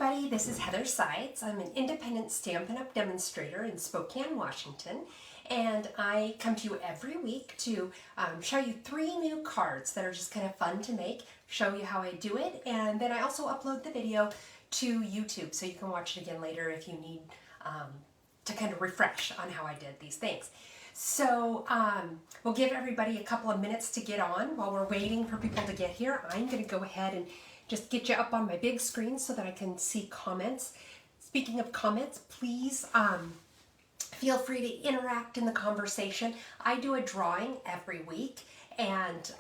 everybody, this is Heather Sides. I'm an independent Stampin' Up! Demonstrator in Spokane, Washington, and I come to you every week to show you 3 new cards that are just kind of fun to make, show you how I do it, and then I also upload the video to YouTube so you can watch it again later if you need to kind of refresh on how I did these things. So we'll give everybody a couple of minutes to get on. While we're waiting for people to get here, I'm going to go ahead and just get you up on my big screen so that I can see comments. Speaking of comments, please feel free to interact in the conversation. I do a drawing every week, and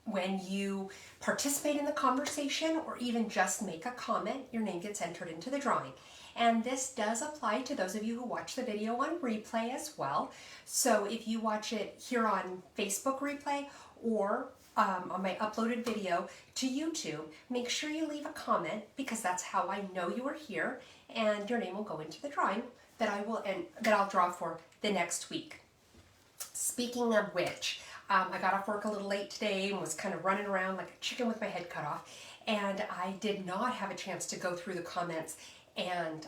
when you participate in the conversation or even just make a comment, your name gets entered into the drawing. And this does apply to those of you who watch the video on replay as well. So if you watch it here on Facebook replay or on my uploaded video to YouTube, make sure you leave a comment because that's how I know you are here, and your name will go into the drawing that I'll draw for the next week. Speaking of which, I got off work a little late today and was kind of running around like a chicken with my head cut off, and I did not have a chance to go through the comments and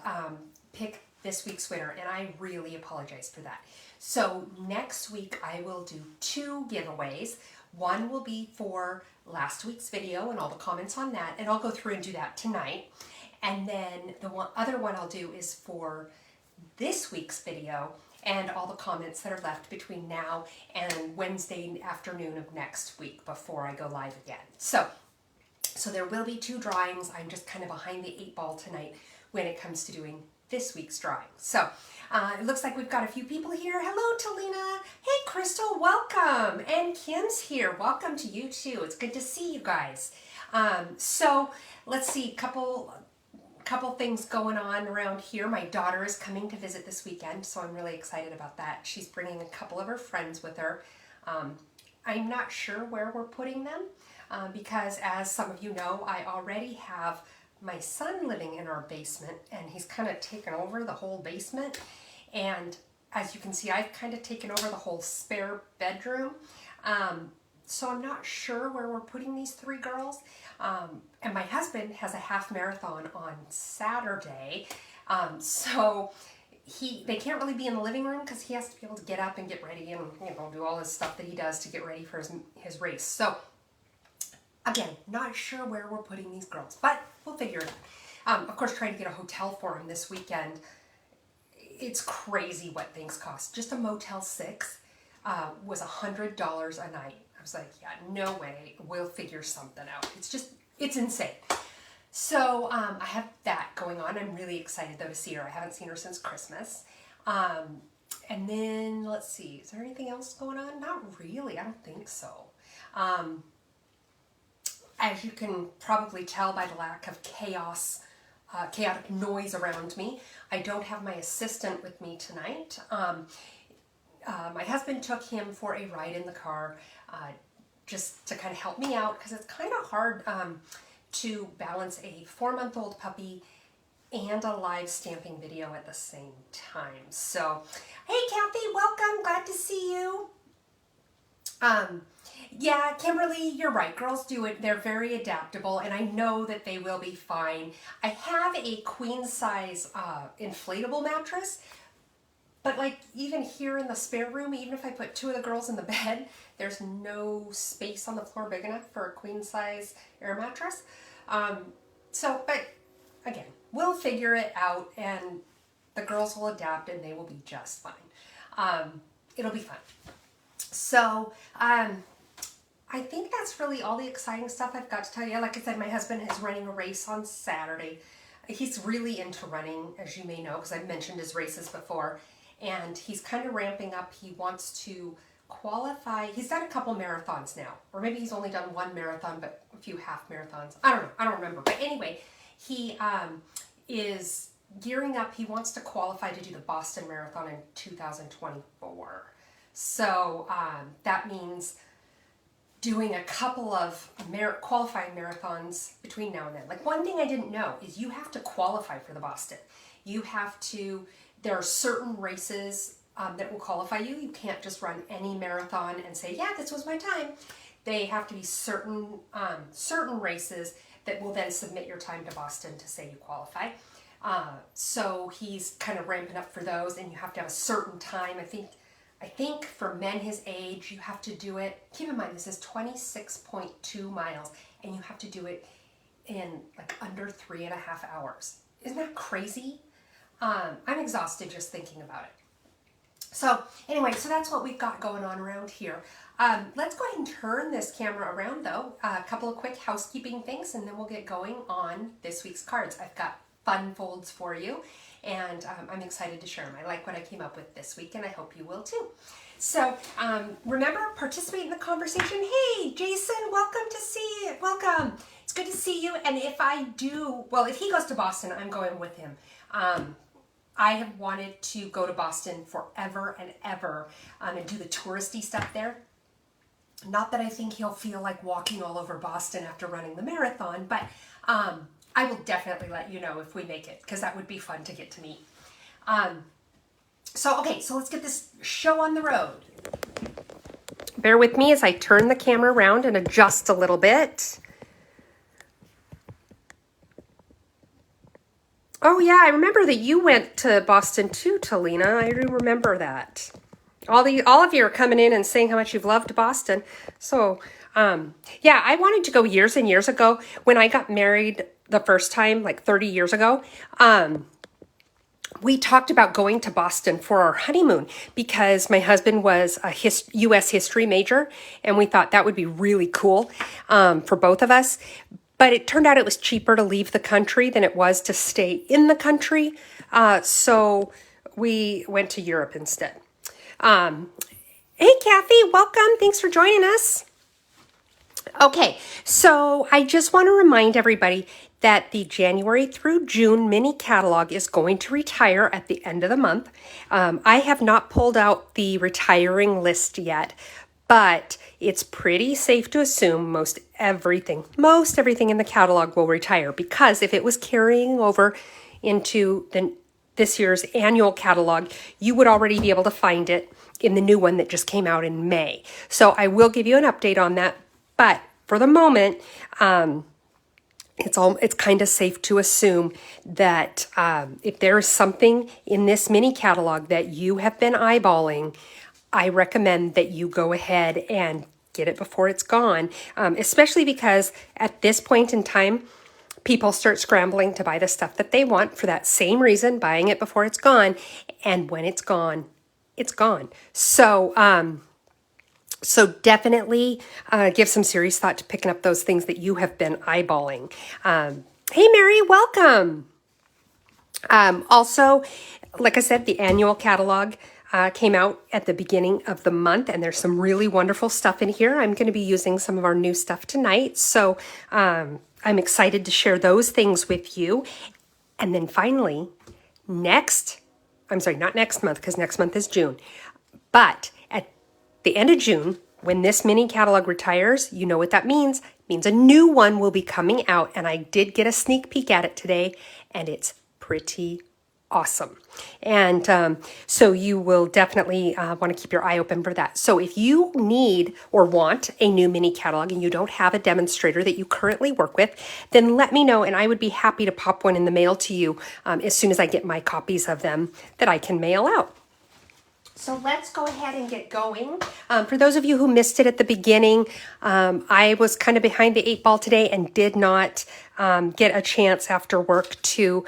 pick this week's winner, and I really apologize for that. So next week I will do 2 giveaways. One will be for last week's video and all the comments on that, and I'll go through and do that tonight. And then the other one I'll do is for this week's video and all the comments that are left between now and Wednesday afternoon of next week before I go live again. So there will be 2 drawings. I'm just kind of behind the 8 ball tonight when it comes to doing this week's drawing. So it looks like we've got a few people here. Hello, Talina. Hey, Crystal, welcome. And Kim's here. Welcome to you too. It's good to see you guys. So let's see, couple things going on around here. My daughter is coming to visit this weekend, so I'm really excited about that. She's bringing a couple of her friends with her. I'm not sure where we're putting them because, as some of you know, I already have my son living in our basement, and he's kind of taken over the whole basement. And as you can see, I've kind of taken over the whole spare bedroom. So I'm not sure where we're putting these 3 girls. And my husband has a half marathon on Saturday. So they can't really be in the living room because he has to be able to get up and get ready and do all his stuff that he does to get ready for his race. So again, not sure where we're putting these girls, but we'll figure it out. Of course, trying to get a hotel for them this weekend. It's crazy what things cost. Just a Motel 6 was $100 a night. I was like, yeah, no way. We'll figure something out. It's insane. So I have that going on. I'm really excited though to see her. I haven't seen her since Christmas. And then let's see, is there anything else going on? Not really. I don't think so. As you can probably tell by the lack of chaotic noise around me, I don't have my assistant with me tonight. My husband took him for a ride in the car just to kind of help me out because it's kind of hard to balance a 4-month-old puppy and a live stamping video at the same time. So, hey Kathy, welcome, glad to see you. Yeah, Kimberly, you're right. Girls do it. They're very adaptable, and I know that they will be fine. I have a queen size inflatable mattress, but like even here in the spare room, even if I put 2 of the girls in the bed, there's no space on the floor big enough for a queen size air mattress. But again, we'll figure it out, and the girls will adapt, and they will be just fine. It'll be fun. So, I think that's really all the exciting stuff I've got to tell you. Like I said, my husband is running a race on Saturday. He's really into running, as you may know, because I've mentioned his races before. And he's kind of ramping up. He wants to qualify. He's done a couple marathons now. Or maybe he's only done 1 marathon, but a few half marathons. I don't know. I don't remember. But anyway, he is gearing up. He wants to qualify to do the Boston Marathon in 2024. So that means doing a couple of qualifying marathons between now and then. Like, one thing I didn't know is you have to qualify for the Boston. There are certain races that will qualify you. You can't just run any marathon and say, yeah, this was my time. They have to be certain races that will then submit your time to Boston to say you qualify. So he's kind of ramping up for those, and you have to have a certain time. I think for men his age, you have to do it. Keep in mind, this is 26.2 miles, and you have to do it in like under 3.5 hours. Isn't that crazy? I'm exhausted just thinking about it. So anyway, so that's what we've got going on around here. Let's go ahead and turn this camera around though. A couple of quick housekeeping things, and then we'll get going on this week's cards. I've got fun folds for you, and I'm excited to share them. I like what I came up with this week, and I hope you will too. So remember, participate in the conversation. Hey, Jason, welcome to see you. Welcome. It's good to see you. And if if he goes to Boston, I'm going with him. I have wanted to go to Boston forever and ever and do the touristy stuff there. Not that I think he'll feel like walking all over Boston after running the marathon, but I will definitely let you know if we make it, because that would be fun to get to meet. So let's get this show on the road. Bear with me as I turn the camera around and adjust a little bit. Oh yeah, I remember that you went to Boston too, Talina. I do remember that. All of you are coming in and saying how much you've loved Boston. So, yeah, I wanted to go years and years ago when I got married the first time, like 30 years ago. We talked about going to Boston for our honeymoon because my husband was a U.S. history major, and we thought that would be really cool for both of us. But it turned out it was cheaper to leave the country than it was to stay in the country. So we went to Europe instead. Hey, Kathy, welcome. Thanks for joining us. Okay, so I just want to remind everybody that the January through June mini catalog is going to retire at the end of the month. I have not pulled out the retiring list yet, but it's pretty safe to assume most everything in the catalog will retire, because if it was carrying over into this year's annual catalog, you would already be able to find it in the new one that just came out in May. So I will give you an update on that, but for the moment, it's kind of safe to assume that if there is something in this mini catalog that you have been eyeballing, I recommend that you go ahead and get it before it's gone, especially because at this point in time, people start scrambling to buy the stuff that they want for that same reason, buying it before it's gone. And when it's gone, it's gone. So definitely give some serious thought to picking up those things that you have been eyeballing. Hey, Mary, welcome. Also, like I said, the annual catalog came out at the beginning of the month, and there's some really wonderful stuff in here. I'm going to be using some of our new stuff tonight, so I'm excited to share those things with you. And then finally, not next month, because next month is June, but at the end of June, when this mini catalog retires, you know what that means. It means a new one will be coming out, and I did get a sneak peek at it today, and it's pretty awesome. And so you will definitely want to keep your eye open for that. So if you need or want a new mini catalog and you don't have a demonstrator that you currently work with, then let me know, and I would be happy to pop one in the mail to you as soon as I get my copies of them that I can mail out. So let's go ahead and get going. For those of you who missed it at the beginning, I was kind of behind the 8 ball today and did not get a chance after work to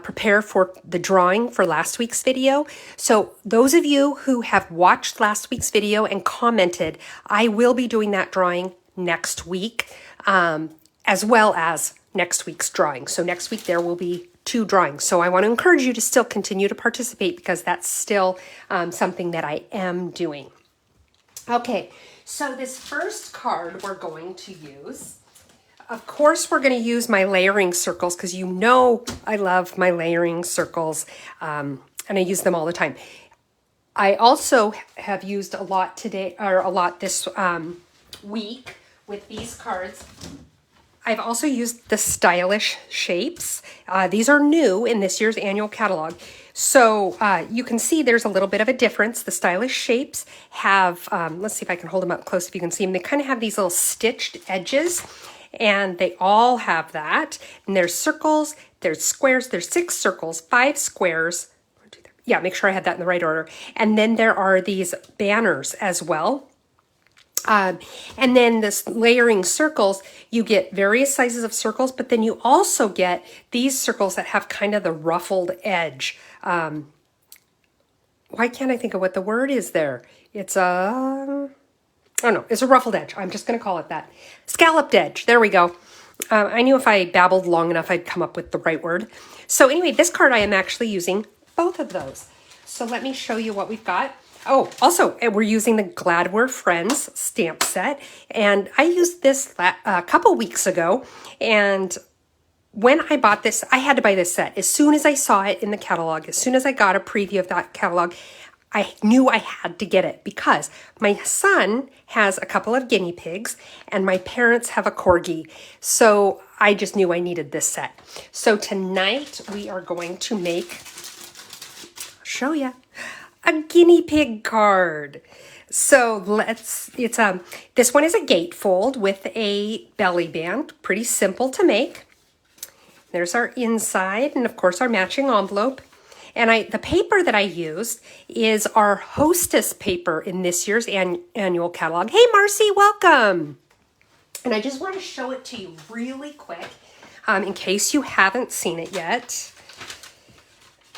prepare for the drawing for last week's video. So those of you who have watched last week's video and commented, I will be doing that drawing next week, as well as next week's drawing. So next week there will be 2 drawings. So I want to encourage you to still continue to participate, because that's still something that I am doing. Okay, so this first card we're going to use, of course, we're going to use my layering circles, because you know I love my layering circles, and I use them all the time. I also have used a lot this week with these cards. I've also used the stylish shapes. These are new in this year's annual catalog. So you can see there's a little bit of a difference. The stylish shapes have, let's see if I can hold them up close if you can see them. They kind of have these little stitched edges. and they all have that. And there's circles, there's squares, there's 6 circles, 5 squares. Yeah, make sure I had that in the right order. And then there are these banners as well. And then this layering circles, you get various sizes of circles, but then you also get these circles that have kind of the ruffled edge. Why can't I think of what the word is there? It's a, oh no, it's a ruffled edge. I'm just going to call it that. Scalloped edge. There we go. I knew if I babbled long enough, I'd come up with the right word. So anyway, this card I am actually using both of those. So let me show you what we've got. Oh, also, we're using the Gladware Friends stamp set, and I used this a couple weeks ago, and when I bought this, I had to buy this set. As soon as I saw it in the catalog, as soon as I got a preview of that catalog, I knew I had to get it because my son has a couple of guinea pigs, and my parents have a corgi, so I just knew I needed this set. So tonight, we are going to make, I'll show you, a guinea pig card. So this one is a gatefold with a belly band, pretty simple to make. There's our inside and of course our matching envelope. And the paper that I used is our Hostess paper in this year's annual catalog. Hey Marcy, welcome. And I just want to show it to you really quick in case you haven't seen it yet.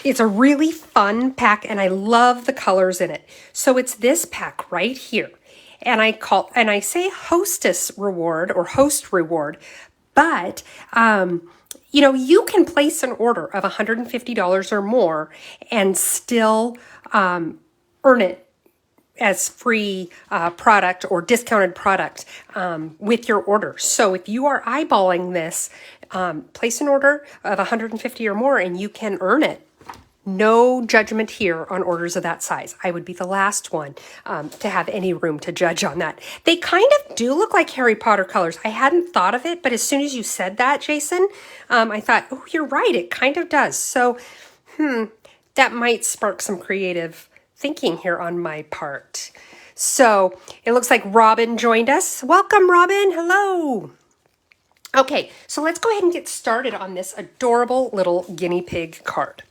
It's a really fun pack and I love the colors in it. So it's this pack right here. And I say Hostess reward or host reward, but you know, you can place an order of $150 or more and still earn it as free product or discounted product with your order. So if you are eyeballing this, place an order of $150 or more and you can earn it. No judgment here on orders of that size. I would be the last one to have any room to judge on that. They kind of do look like Harry Potter colors. I hadn't thought of it, but as soon as you said that, Jason, I thought, oh, you're right. It kind of does. So, that might spark some creative thinking here on my part. So it looks like Robin joined us. Welcome, Robin. Hello. Okay, so let's go ahead and get started on this adorable little guinea pig card.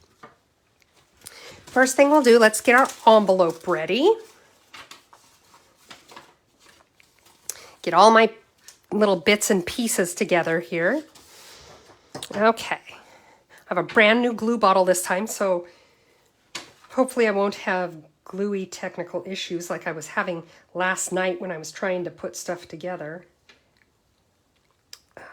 First thing we'll do, let's get our envelope ready. Get all my little bits and pieces together here. Okay, I have a brand new glue bottle this time, so hopefully I won't have gluey technical issues like I was having last night when I was trying to put stuff together.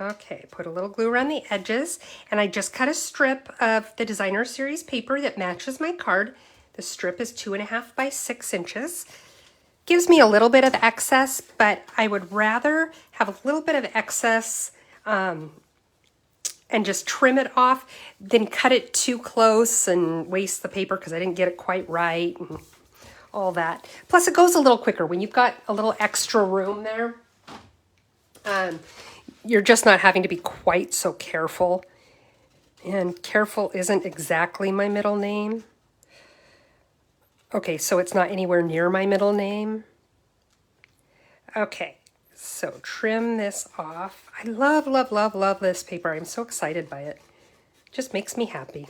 Okay, put a little glue around the edges, and I just cut a strip of the Designer Series paper that matches my card. The strip is 2.5 by 6 inches. Gives me a little bit of excess, but I would rather have a little bit of excess and just trim it off than cut it too close and waste the paper because I didn't get it quite right and all that. Plus, it goes a little quicker when you've got a little extra room there. You're just not having to be quite so careful. And careful isn't exactly my middle name. Okay, so it's not anywhere near my middle name. Okay, so trim this off. I love, love, love, love this paper. I'm so excited by it. Just makes me happy.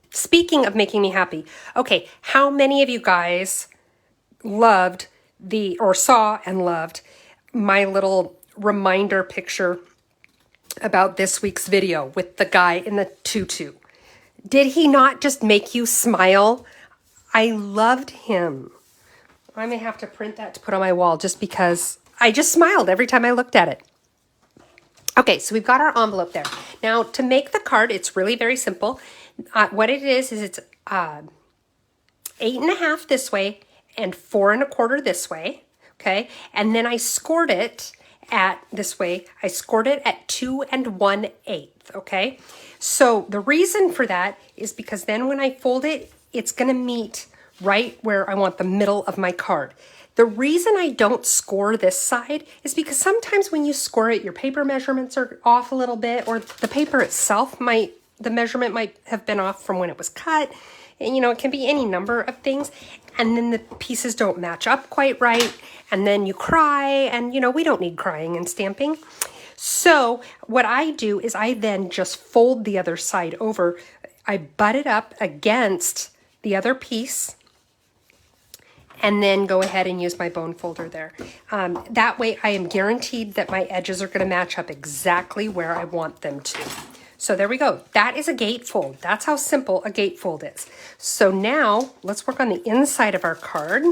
Speaking of making me happy, okay, how many of you guys loved or saw and loved my little reminder picture about this week's video with the guy in the tutu? Did he not just make you smile? I loved him. I may have to print that to put on my wall just because I just smiled every time I looked at it. Okay, so we've got our envelope there. Now to make the card, it's really very simple. What it is it's 8.5 this way and 4 1/4 this way. Okay, and then I scored it at this way. I scored it at 2 1/8. Okay, so the reason for that is because then when I fold it, it's going to meet right where I want the middle of my card. The reason I don't score this side is because sometimes when you score it, your paper measurements are off a little bit, or the paper itself the measurement might have been off from when it was cut. And, you know, it can be any number of things. And then the pieces don't match up quite right. And then you cry. And, you know, we don't need crying and stamping. So what I do is I then just fold the other side over. I butt it up against the other piece and then go ahead and use my bone folder there. That way I am guaranteed that my edges are going to match up exactly where I want them to. So there we go. That is a gatefold. That's how simple a gatefold is. So now let's work on the inside of our card.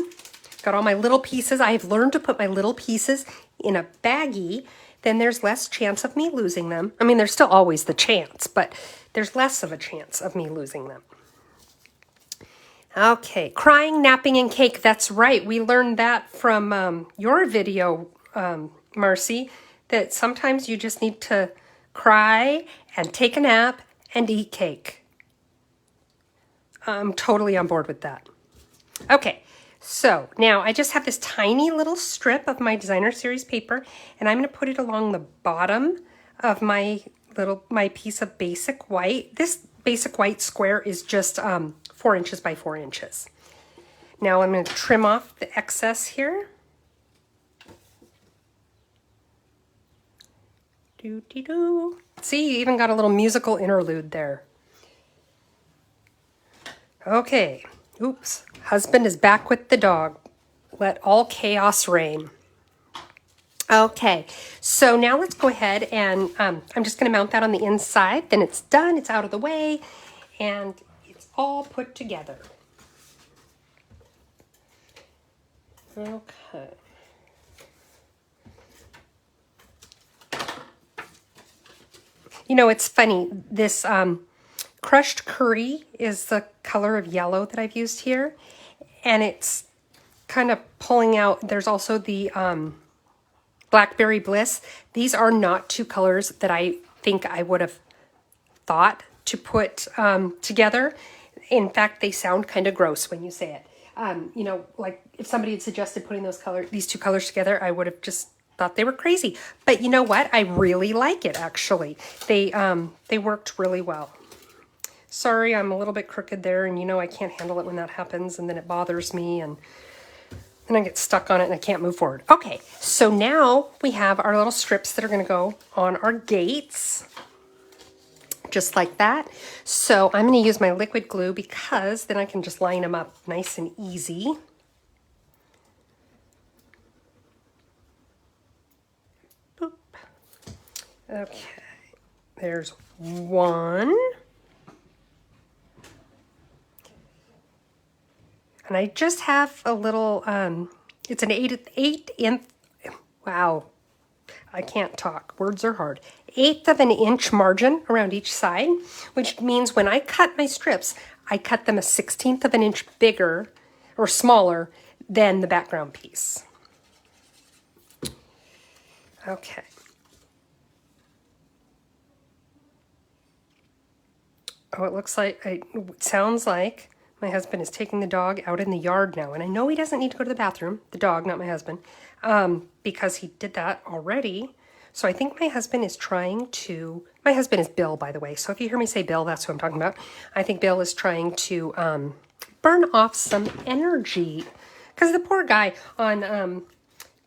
Got all my little pieces. I have learned to put my little pieces in a baggie. Then there's less chance of me losing them. I mean, there's still always the chance, but there's less of a chance of me losing them. Okay, crying, napping, and cake. That's right. We learned that from your video, Marcy, that sometimes you just need to cry and take a nap and eat cake. I'm totally on board with that. Okay, so now I just have this tiny little strip of my designer series paper, and I'm going to put it along the bottom of my piece of basic white. This basic white square is just 4 inches by 4 inches. Now I'm going to trim off the excess here. Doo-dee-doo. See, you even got a little musical interlude there. Okay. Oops. Husband is back with the dog. Let all chaos reign. Okay, so now let's go ahead and I'm just going to mount that on the inside. Then it's done. It's out of the way. And it's all put together. Okay. You know, it's funny. This crushed curry is the color of yellow that I've used here. And it's kind of pulling out. There's also the Blackberry Bliss. These are not two colors that I think I would have thought to put together. In fact, they sound kind of gross when you say it. You know, like if somebody had suggested putting these two colors together, I would have just thought they were crazy. But you know what? I really like it, actually. They worked really well. Sorry, I'm a little bit crooked there, and you know I can't handle it when that happens, and then it bothers me, and then I get stuck on it and I can't move forward. Okay, so now we have our little strips that are going to go on our gates, just like that. So I'm going to use my liquid glue because then I can just line them up nice and easy. Boop. Okay, there's one. And I just have a little, it's an 8 inch, wow, I can't talk, words are hard. 1/8 of an inch margin around each side, which means when I cut my strips, I cut them a 1/16 of an inch bigger or smaller than the background piece. Okay. Oh, it sounds like my husband is taking the dog out in the yard now. And I know he doesn't need to go to the bathroom, the dog, not my husband, because he did that already. So I think my husband is my husband is Bill, by the way. So if you hear me say Bill, that's who I'm talking about. I think Bill is trying to burn off some energy. Because the poor guy on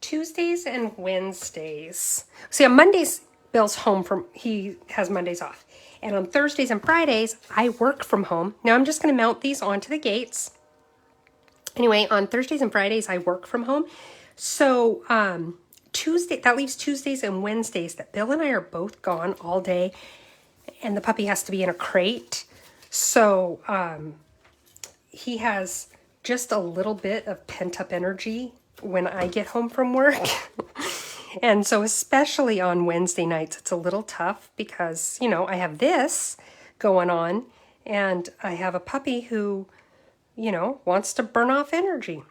Tuesdays and Wednesdays. See, on Mondays, Bill's home he has Mondays off. And on Thursdays and Fridays, I work from home. Now I'm just going to mount these onto the gates. Anyway, on Thursdays and Fridays, I work from home. So that leaves Tuesdays and Wednesdays that Bill and I are both gone all day. And the puppy has to be in a crate. So he has just a little bit of pent-up energy when I get home from work. And so especially on Wednesday nights, it's a little tough because, you know, I have this going on and I have a puppy who, you know, wants to burn off energy.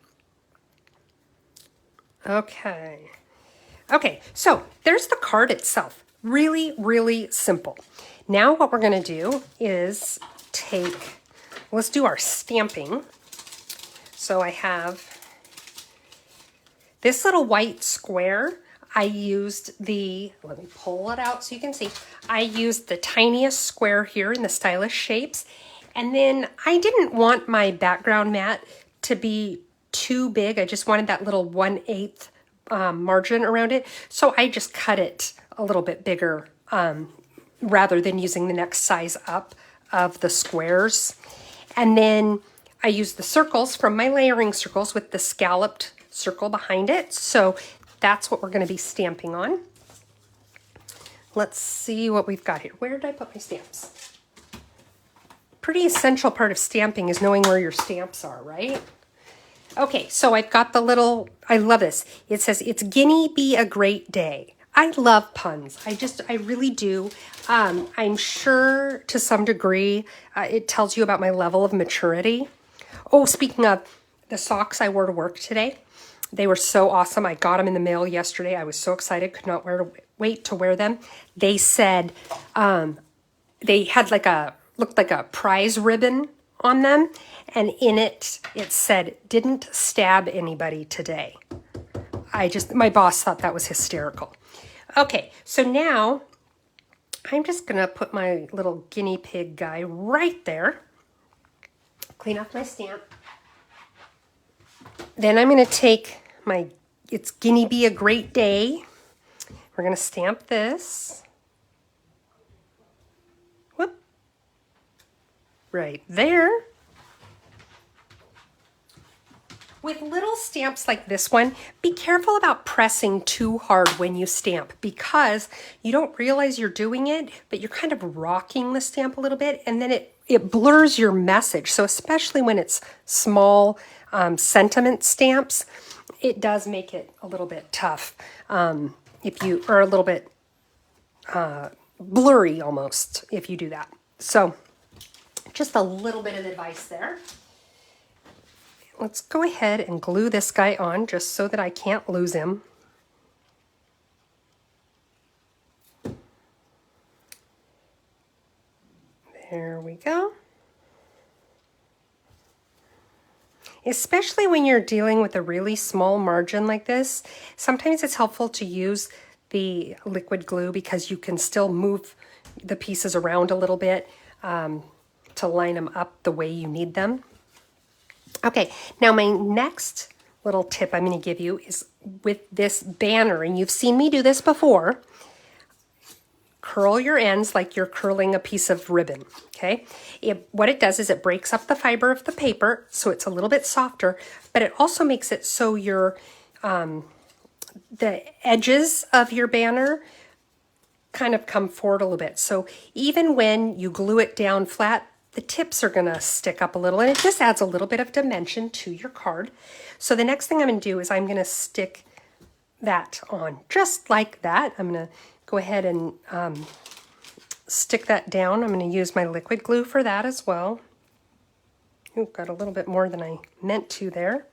Okay. Okay, so there's the card itself. Really, really simple. Now what we're going to do is let's do our stamping. So I have this little white square. I used let me pull it out so you can see. I used the tiniest square here in the stylish shapes. And then I didn't want my background mat to be too big. I just wanted that little 1/8 margin around it. So I just cut it a little bit bigger rather than using the next size up of the squares. And then I use the circles from my layering circles with the scalloped circle behind it. So that's what we're going to be stamping on. Let's see what we've got here. Where did I put my stamps? Pretty essential part of stamping is knowing where your stamps are, right? Okay, so I've got the little, I love this. It says, it's Guinea Be a Great Day. I love puns. I really do. I'm sure to some degree it tells you about my level of maturity. Oh, speaking of the socks I wore to work today, they were so awesome. I got them in the mail yesterday. I was so excited, could not wait to wear them. They said, they had looked like a prize ribbon on them. And in it, it said, didn't stab anybody today. My boss thought that was hysterical. Okay, so now I'm just gonna put my little guinea pig guy right there. Clean off my stamp. Then I'm gonna take it's Guinea Be a Great Day. We're gonna stamp this. Whoop. Right there. With little stamps like this one, be careful about pressing too hard when you stamp because you don't realize you're doing it, but you're kind of rocking the stamp a little bit and then it blurs your message. So especially when it's small sentiment stamps, it does make it a little bit tough if you are a little bit blurry almost if you do that. So just a little bit of advice there. Let's go ahead and glue this guy on just so that I can't lose him. There we go. Especially when you're dealing with a really small margin like this, sometimes it's helpful to use the liquid glue because you can still move the pieces around a little bit to line them up the way you need them. Okay, now my next little tip I'm going to give you is with this banner, and you've seen me do this before. Curl your ends like you're curling a piece of ribbon, okay? What it does is it breaks up the fiber of the paper so it's a little bit softer, but it also makes it so your the edges of your banner kind of come forward a little bit. So even when you glue it down flat, the tips are going to stick up a little, and it just adds a little bit of dimension to your card. So the next thing I'm going to do is I'm going to stick that on just like that. I'm going to go ahead and stick that down. I'm going to use my liquid glue for that as well. Ooh, got a little bit more than I meant to there.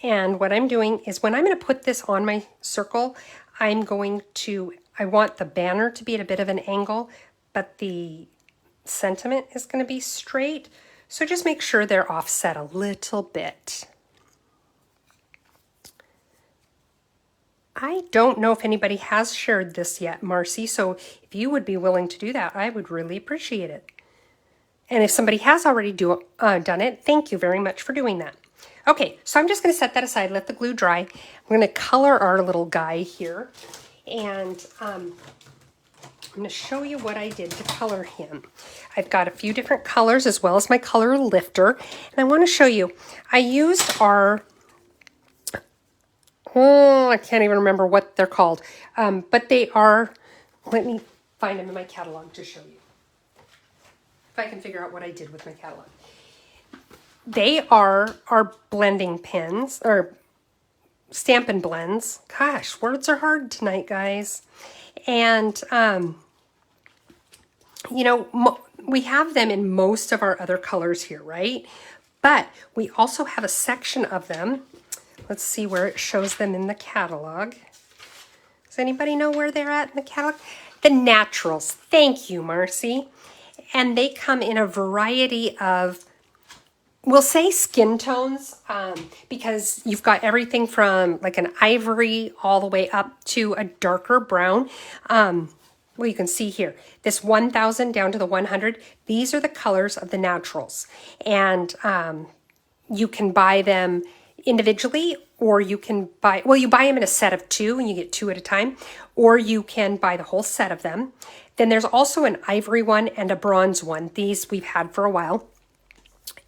And what I'm doing is when I'm going to put this on my circle, I want the banner to be at a bit of an angle, but the sentiment is going to be straight. So just make sure they're offset a little bit. I don't know if anybody has shared this yet, Marcy, so if you would be willing to do that, I would really appreciate it. And if somebody has already done it, thank you very much for doing that. Okay, so I'm just going to set that aside, let the glue dry. I'm going to color our little guy here, and I'm going to show you what I did to color him. I've got a few different colors as well as my color lifter, and I want to show you. I used our, I can't even remember what they're called, but they are, let me find them in my catalog to show you. If I can figure out what I did with my catalog. They are our blending pens, or Stampin' Blends. Gosh, words are hard tonight, guys. And, you know, we have them in most of our other colors here, right? But we also have a section of them. Let's see where it shows them in the catalog. Does anybody know where they're at in the catalog? The Naturals. Thank you, Marcy. And they come in a variety of, we'll say skin tones, because you've got everything from like an ivory all the way up to a darker brown. Well, you can see here, this 1000 down to the 100, these are the colors of the Naturals. And you can buy them individually, or you can buy, well, you buy them in a set of 2 and you get 2 at a time, or you can buy the whole set of them. Then there's also an ivory one and a bronze one. These we've had for a while.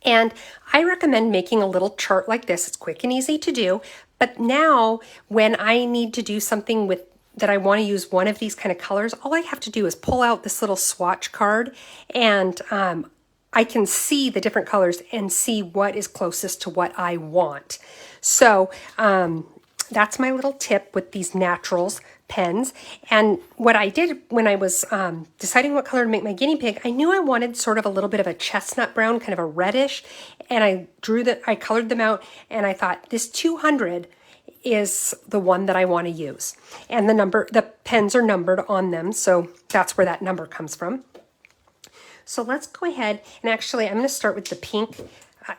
And I recommend making a little chart like this. It's quick and easy to do. But now when I need to do something with that I want to use one of these kind of colors, all I have to do is pull out this little swatch card, and I can see the different colors and see what is closest to what I want. So that's my little tip with these naturals pens. And what I did when I was deciding what color to make my guinea pig, I knew I wanted sort of a little bit of a chestnut brown, kind of a reddish, and I colored them out, and I thought this 200 is the one that I want to use. And the pens are numbered on them, so that's where that number comes from. So let's go ahead, and actually I'm going to start with the pink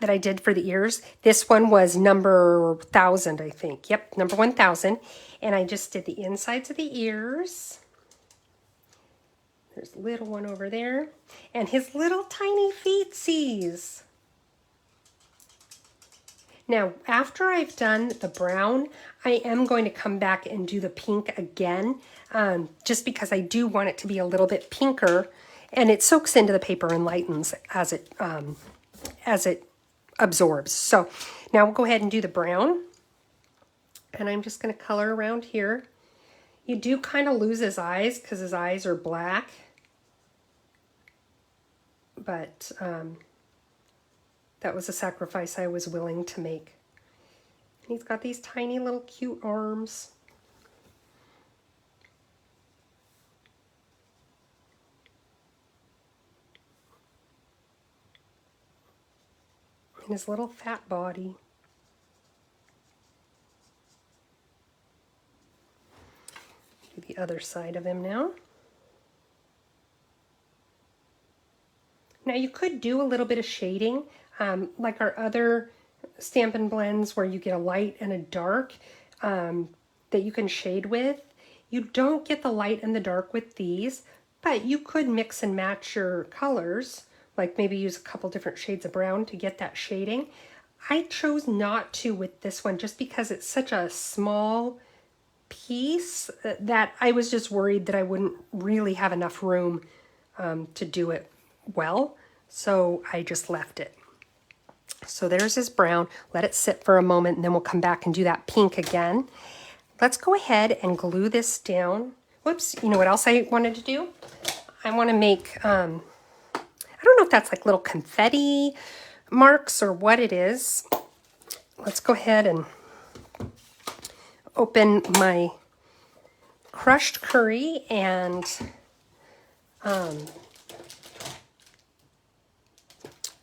that I did for the ears. This one was number 1000, I think. Yep, number 1000. And I just did the insides of the ears. There's a little one over there. And his little tiny feetsies. Now, after I've done the brown, I am going to come back and do the pink again, just because I do want it to be a little bit pinker, and it soaks into the paper and lightens as it absorbs. So now we'll go ahead and do the brown, and I'm just going to color around here. You do kind of lose his eyes because his eyes are black, but that was a sacrifice I was willing to make. And he's got these tiny little cute arms. And his little fat body. Do the other side of him now. Now you could do a little bit of shading, like our other Stampin' Blends where you get a light and a dark that you can shade with. You don't get the light and the dark with these, but you could mix and match your colors, like maybe use a couple different shades of brown to get that shading. I chose not to with this one just because it's such a small piece that I was just worried that I wouldn't really have enough room to do it well, so I just left it. So there's his brown. Let it sit for a moment, and then we'll come back and do that pink again. Let's go ahead and glue this down. Whoops, you know what else I wanted to do? I want to make, I don't know if that's like little confetti marks or what it is. Let's go ahead and open my crushed curry and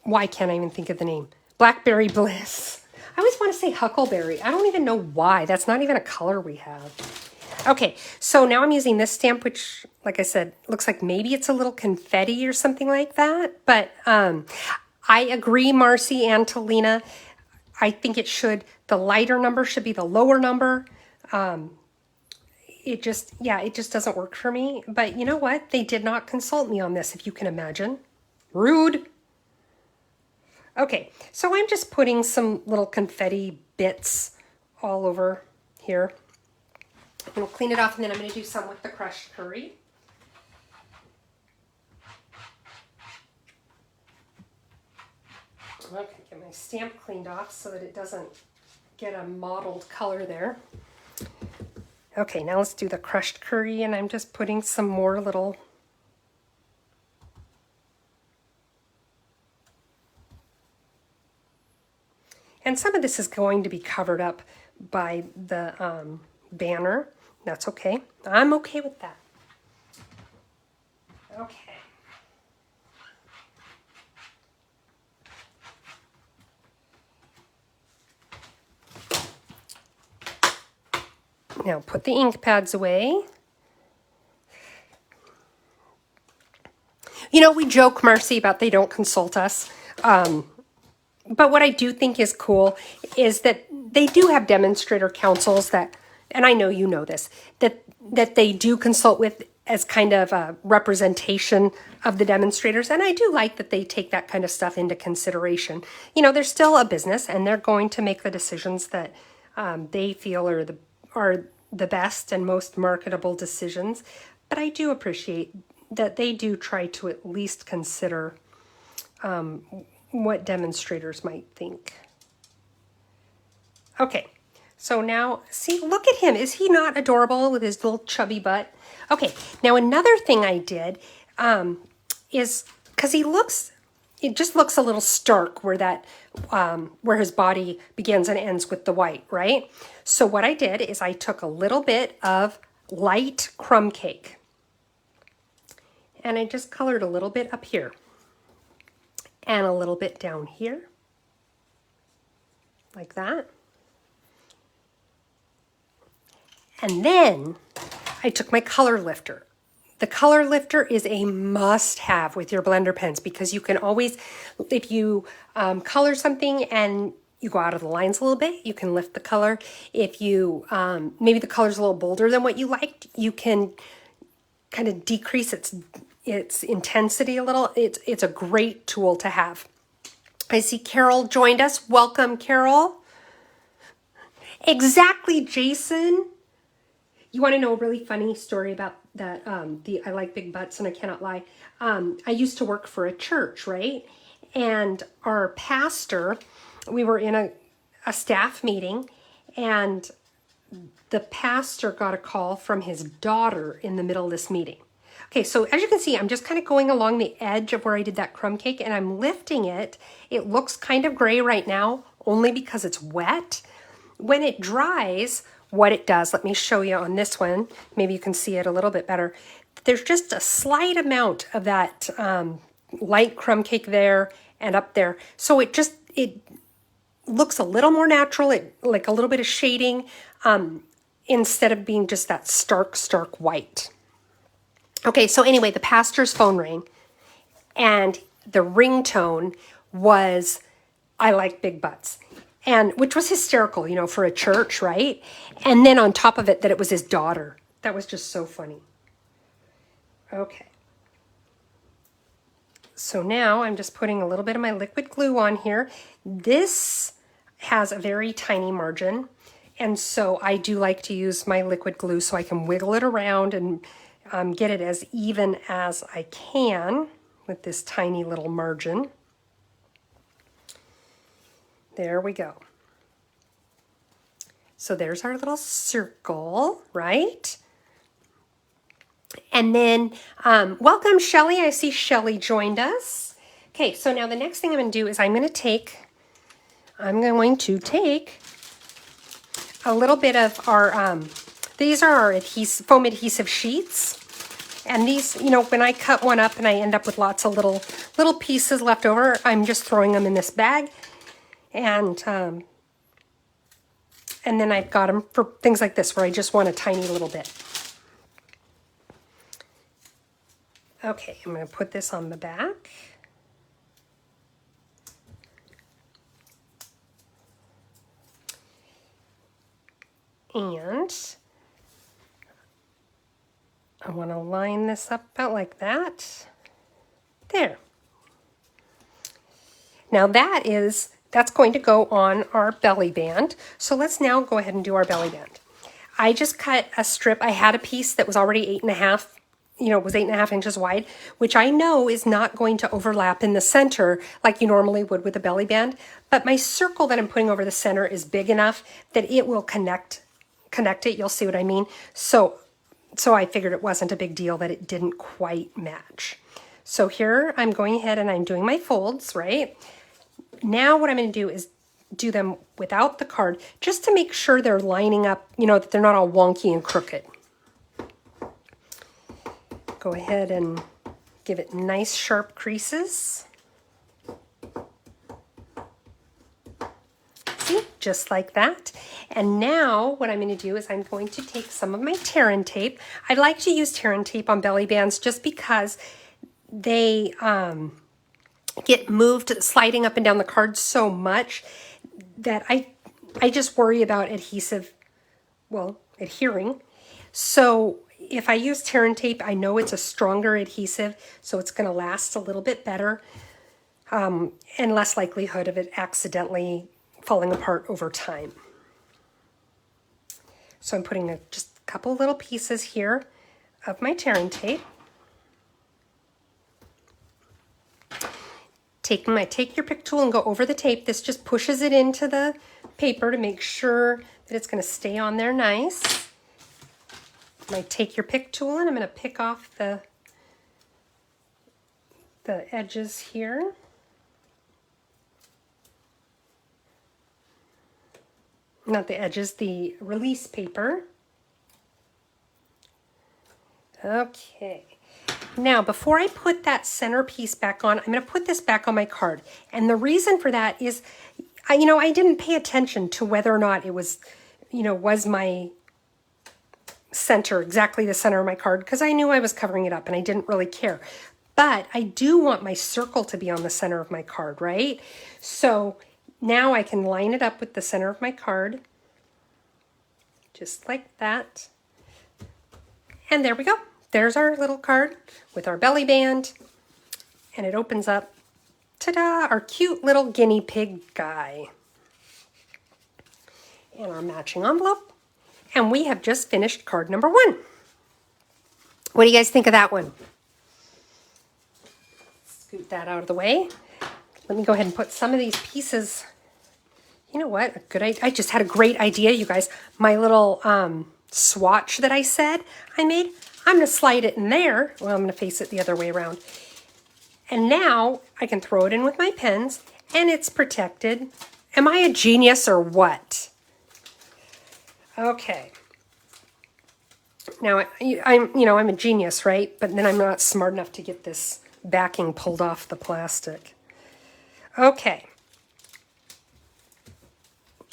why can't I even think of the name? Blackberry Bliss. I always want to say Huckleberry. I don't even know why. That's not even a color we have. Okay, so now I'm using this stamp, which, like I said, looks like maybe it's a little confetti or something like that. But I agree, Marcy and Talina. I think it should, the lighter number should be the lower number. It just doesn't work for me. But you know what? They did not consult me on this, if you can imagine. Rude. Okay, so I'm just putting some little confetti bits all over here. I'm going to clean it off, and then I'm going to do some with the crushed curry. Okay, get my stamp cleaned off so that it doesn't get a mottled color there. Okay, now let's do the crushed curry, and I'm just putting some more little and some of this is going to be covered up by the banner. That's okay. I'm okay with that. Okay. Now put the ink pads away. You know, we joke, Marcy, about they don't consult us. But what I do think is cool is that they do have demonstrator councils that, and I know you know this, that they do consult with as kind of a representation of the demonstrators. And I do like that they take that kind of stuff into consideration. You know, they're still a business and they're going to make the decisions that they feel are the best and most marketable decisions. But I do appreciate that they do try to at least consider what demonstrators might think. Okay, so now, see, look at him. Is he not adorable with his little chubby butt? Okay, now another thing I did is, because it just looks a little stark where that, where his body begins and ends with the white, right? So what I did is I took a little bit of light crumb cake and I just colored a little bit up here and a little bit down here, like that. And then I took my color lifter. The color lifter is a must-have with your blender pens because you can always, if you color something and you go out of the lines a little bit, you can lift the color. If you, maybe the color's a little bolder than what you liked, you can kind of decrease its intensity a little. It's a great tool to have. I see Carol joined us. Welcome, Carol. Exactly, Jason. You want to know a really funny story about that? I like big butts and I cannot lie. I used to work for a church, right? And our pastor, we were in a staff meeting and the pastor got a call from his daughter in the middle of this meeting. Okay, so as you can see, I'm just kind of going along the edge of where I did that crumb cake and I'm lifting it. It looks kind of gray right now, only because it's wet. When it dries, what it does, let me show you on this one. Maybe you can see it a little bit better. There's just a slight amount of that light crumb cake there and up there. So it looks a little more natural, like a little bit of shading, instead of being just that stark white. Okay, so anyway, the pastor's phone rang and the ringtone was, "I like big butts." And which was hysterical, you know, for a church, right? And then on top of it, that it was his daughter. That was just so funny. Okay. So now I'm just putting a little bit of my liquid glue on here. This has a very tiny margin. And so I do like to use my liquid glue so I can wiggle it around and get it as even as I can with this tiny little margin. There we go. So there's our little circle, right? And then, welcome Shelly. I see Shelly joined us. Okay, so now the next thing I'm going to do is I'm going to take a little bit of our, these are our foam adhesive sheets. And these, you know, when I cut one up and I end up with lots of little pieces left over, I'm just throwing them in this bag. And then I've got them for things like this where I just want a tiny little bit. Okay, I'm going to put this on the back. And I want to line this up about like that. There. Now that's going to go on our belly band. So let's now go ahead and do our belly band. I just cut a strip. I had a piece that was already 8.5, you know, it was 8.5 inches wide, which I know is not going to overlap in the center like you normally would with a belly band. But my circle that I'm putting over the center is big enough that it will connect it. You'll see what I mean. So I figured it wasn't a big deal that it didn't quite match. So here I'm going ahead and I'm doing my folds, right? Now what I'm going to do is do them without the card just to make sure they're lining up, you know, that they're not all wonky and crooked. Go ahead and give it nice sharp creases. See, just like that. And now what I'm going to do is I'm going to take some of my Terran tape. I like to use Terran tape on belly bands just because they get moved sliding up and down the card so much that I just worry about adhering. So if I use tear and tape, I know it's a stronger adhesive, so it's going to last a little bit better, and less likelihood of it accidentally falling apart over time. So I'm putting just a couple little pieces here of my tearing tape. Take your pick tool and go over the tape. This just pushes it into the paper to make sure that it's going to stay on there nice. I take your pick tool and I'm going to pick off the edges here. Not the edges, the release paper. Okay. Now, before I put that centerpiece back on, I'm going to put this back on my card. And the reason for that is, I didn't pay attention to whether or not it was, was my center, exactly the center of my card, because I knew I was covering it up and I didn't really care. But I do want my circle to be on the center of my card, right? So now I can line it up with the center of my card, just like that. And there we go. There's our little card with our belly band, and it opens up, ta-da, our cute little guinea pig guy. And our matching envelope. And we have just finished card number 1. What do you guys think of that one? Scoot that out of the way. Let me go ahead and put some of these pieces. You know what? I just had a great idea, you guys. My little swatch that I said I made, I'm going to slide it in there. Well, I'm going to face it the other way around. And now I can throw it in with my pens and it's protected. Am I a genius or what? Okay. Now, I'm a genius, right? But then I'm not smart enough to get this backing pulled off the plastic. Okay.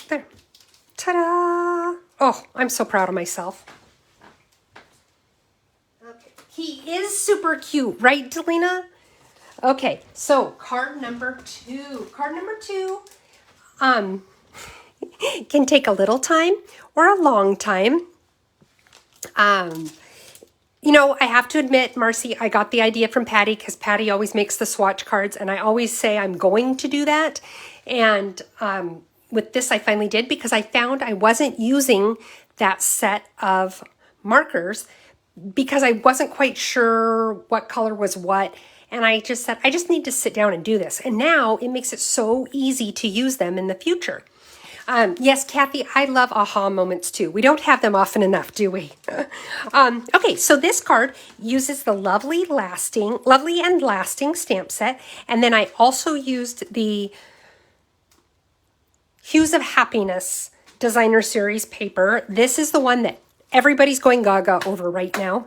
There. Ta-da! Oh, I'm so proud of myself. Okay. He is super cute, right, Delina? Okay, so card number 2. Card number 2 can take a little time or a long time. I have to admit, Marcy, I got the idea from Patty because Patty always makes the swatch cards, and I always say I'm going to do that. And with this, I finally did because I found I wasn't using that set of markers because I wasn't quite sure what color was what. And I just said, I just need to sit down and do this. And now it makes it so easy to use them in the future. Yes, Kathy, I love aha moments too. We don't have them often enough, do we? Okay, so this card uses the Lovely and Lasting stamp set. And then I also used the Hues of Happiness Designer Series paper. This is the one that everybody's going gaga over right now.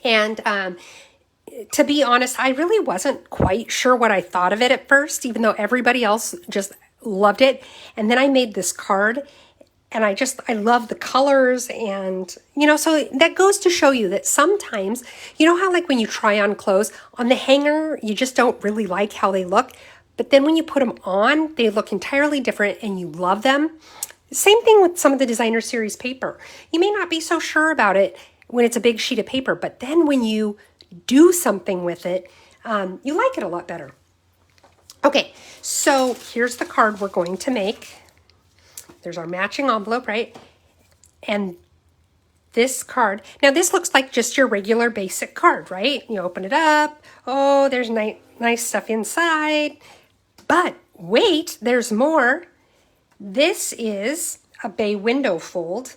And to be honest, I really wasn't quite sure what I thought of it at first, even though everybody else just loved it. And then I made this card and I love the colors and, so that goes to show you that sometimes, how like when you try on clothes on the hanger, you just don't really like how they look. But then when you put them on, they look entirely different and you love them. Same thing with some of the Designer Series paper. You may not be so sure about it when it's a big sheet of paper, but then when you do something with it, you like it a lot better. Okay, so here's the card we're going to make. There's our matching envelope, right? And this card, now this looks like just your regular basic card, right? You open it up. Oh, there's nice stuff inside. But wait, there's more. This is a bay window fold.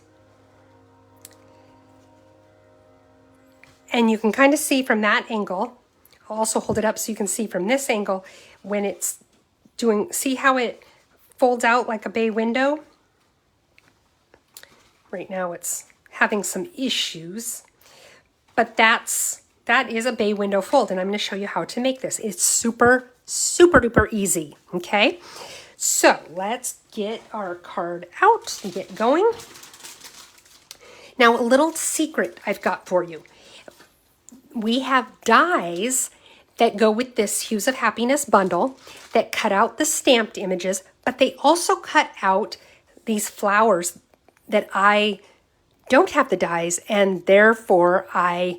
And you can kind of see from that angle. I'll also hold it up so you can see from this angle when it's see how it folds out like a bay window? Right now it's having some issues, but that is a bay window fold, and I'm going to show you how to make this. It's super, super duper easy, okay? So let's get our card out and get going. Now, a little secret I've got for you. We have dies that go with this Hues of Happiness bundle that cut out the stamped images, but they also cut out these flowers that I don't have the dies, and therefore I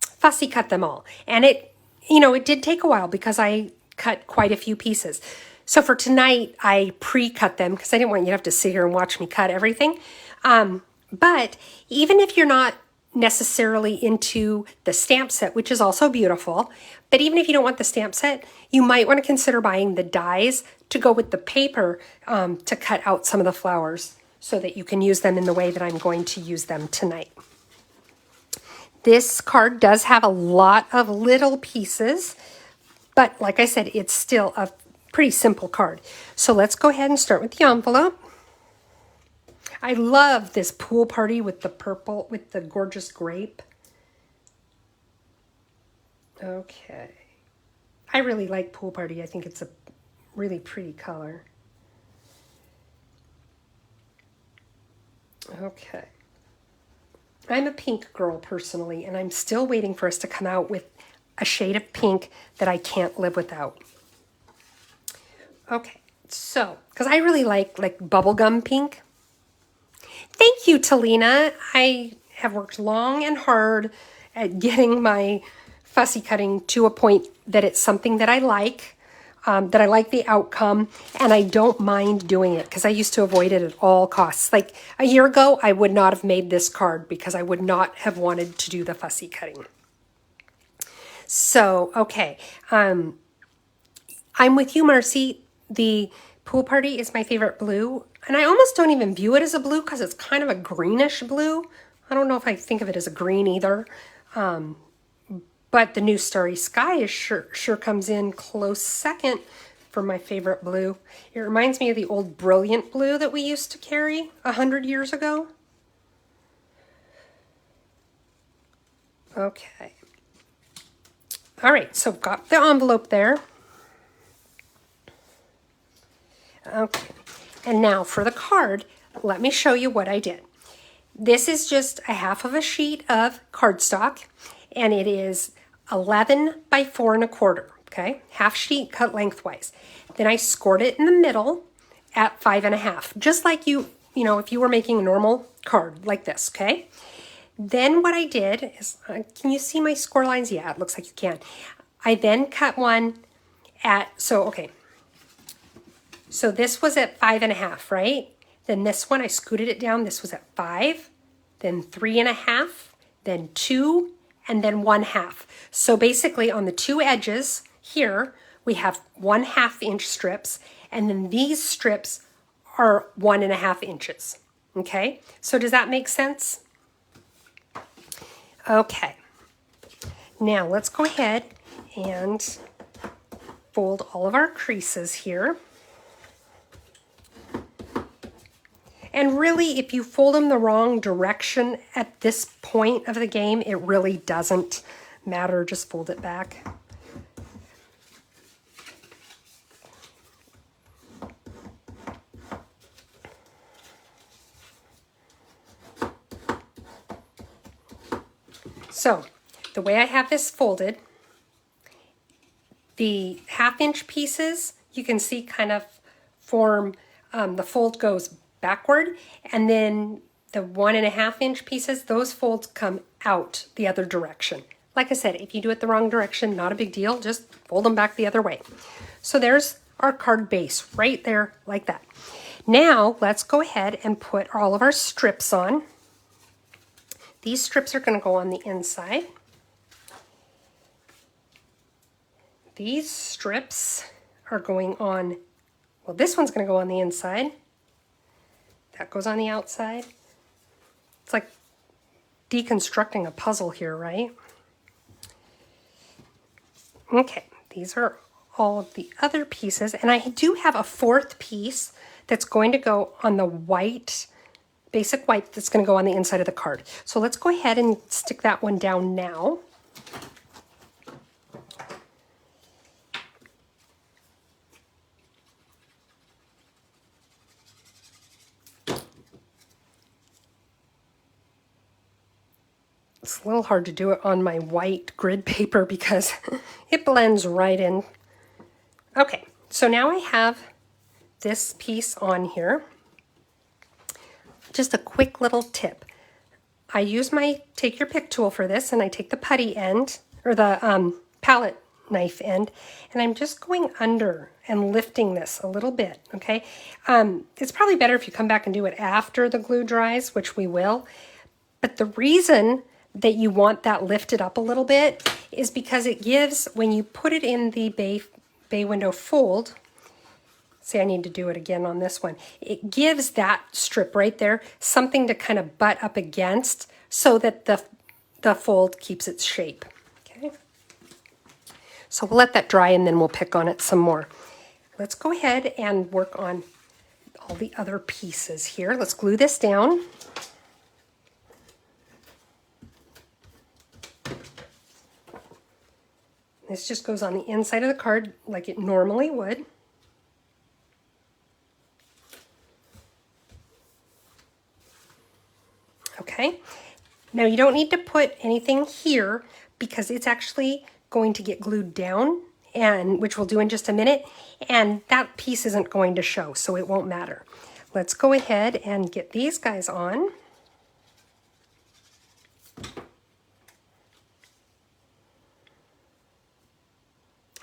fussy cut them all. And it, it did take a while because I cut quite a few pieces. So for tonight, I pre-cut them because I didn't want you to have to sit here and watch me cut everything. But even if you're not necessarily into the stamp set, which is also beautiful, but even if you don't want the stamp set, you might want to consider buying the dies to go with the paper to cut out some of the flowers so that you can use them in the way that I'm going to use them tonight. This card does have a lot of little pieces, but like I said, it's still a pretty simple card. So let's go ahead and start with the envelope. I love this pool party with the purple, with the gorgeous grape. Okay. I really like pool party. I think it's a really pretty color. Okay. I'm a pink girl personally, and I'm still waiting for us to come out with a shade of pink that I can't live without. Okay, so, because I really like bubblegum pink. Thank you, Talina. I have worked long and hard at getting my fussy cutting to a point that it's something that I like the outcome, and I don't mind doing it because I used to avoid it at all costs. Like a year ago, I would not have made this card because I would not have wanted to do the fussy cutting. So, okay, I'm with you, Marcy. The pool party is my favorite blue, and I almost don't even view it as a blue because it's kind of a greenish blue. I don't know if I think of it as a green either. But the New Starry Sky is sure comes in close second for my favorite blue. It reminds me of the old Brilliant blue that we used to carry 100 years ago. Okay. All right, so got the envelope there. Okay, and now for the card, let me show you what I did. This is just a half of a sheet of cardstock, and it is 11 by 4 1/4, okay? Half sheet cut lengthwise. Then I scored it in the middle at 5 1/2, just like if you were making a normal card like this, okay? Then what I did is, can you see my score lines? Yeah, it looks like you can. I then cut one at, so this was at 5 1/2, right? Then this one, I scooted it down. This was at 5, then 3 1/2, then 2, and then 1/2. So basically on the two edges here, we have 1/2 inch strips, and then these strips are 1 1/2 inches. Okay, so does that make sense? Okay, now let's go ahead and fold all of our creases here. And really, if you fold them the wrong direction at this point of the game, it really doesn't matter. Just fold it back. So, the way I have this folded, the 1/2 inch pieces, you can see kind of form, the fold goes backward, and then the 1 1/2 inch pieces, those folds come out the other direction. Like I said, if you do it the wrong direction, not a big deal, just fold them back the other way. So there's our card base right there like that. Now let's go ahead and put all of our strips on. These strips are going to go on the inside. These strips are going on, well, this one's going to go on the inside. That goes on the outside. It's like deconstructing a puzzle here, right? Okay, these are all of the other pieces, and I do have a 4th piece that's going to go on the white, basic white, that's going to go on the inside of the card. So let's go ahead and stick that one down now. It's a little hard to do it on my white grid paper because it blends right in. Okay, so now I have this piece on here. just a quick little tip. I use my take your pick tool for this, and I take the putty end, or the palette knife end, and I'm just going under and lifting this a little bit, okay? It's probably better if you come back and do it after the glue dries, which we will. But the reason that you want that lifted up a little bit is because it gives, when you put it in the bay window fold, see, I need to do it again on this one. It gives that strip right there something to kind of butt up against so that the fold keeps its shape. Okay. So we'll let that dry and then we'll pick on it some more. Let's go ahead and work on all the other pieces here. Let's glue this down. This just goes on the inside of the card like it normally would. Okay, now you don't need to put anything here because it's actually going to get glued down, and which we'll do in just a minute, and that piece isn't going to show, so it won't matter. Let's go ahead and get these guys on.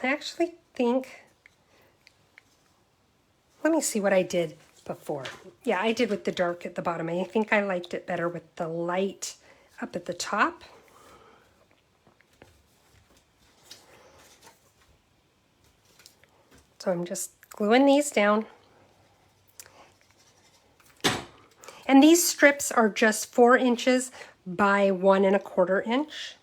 I actually think, let me see what I did before. Yeah, I did with the dark at the bottom. I think I liked it better with the light up at the top. So I'm just gluing these down. And these strips are just 4 inches by 1 1/4 inch.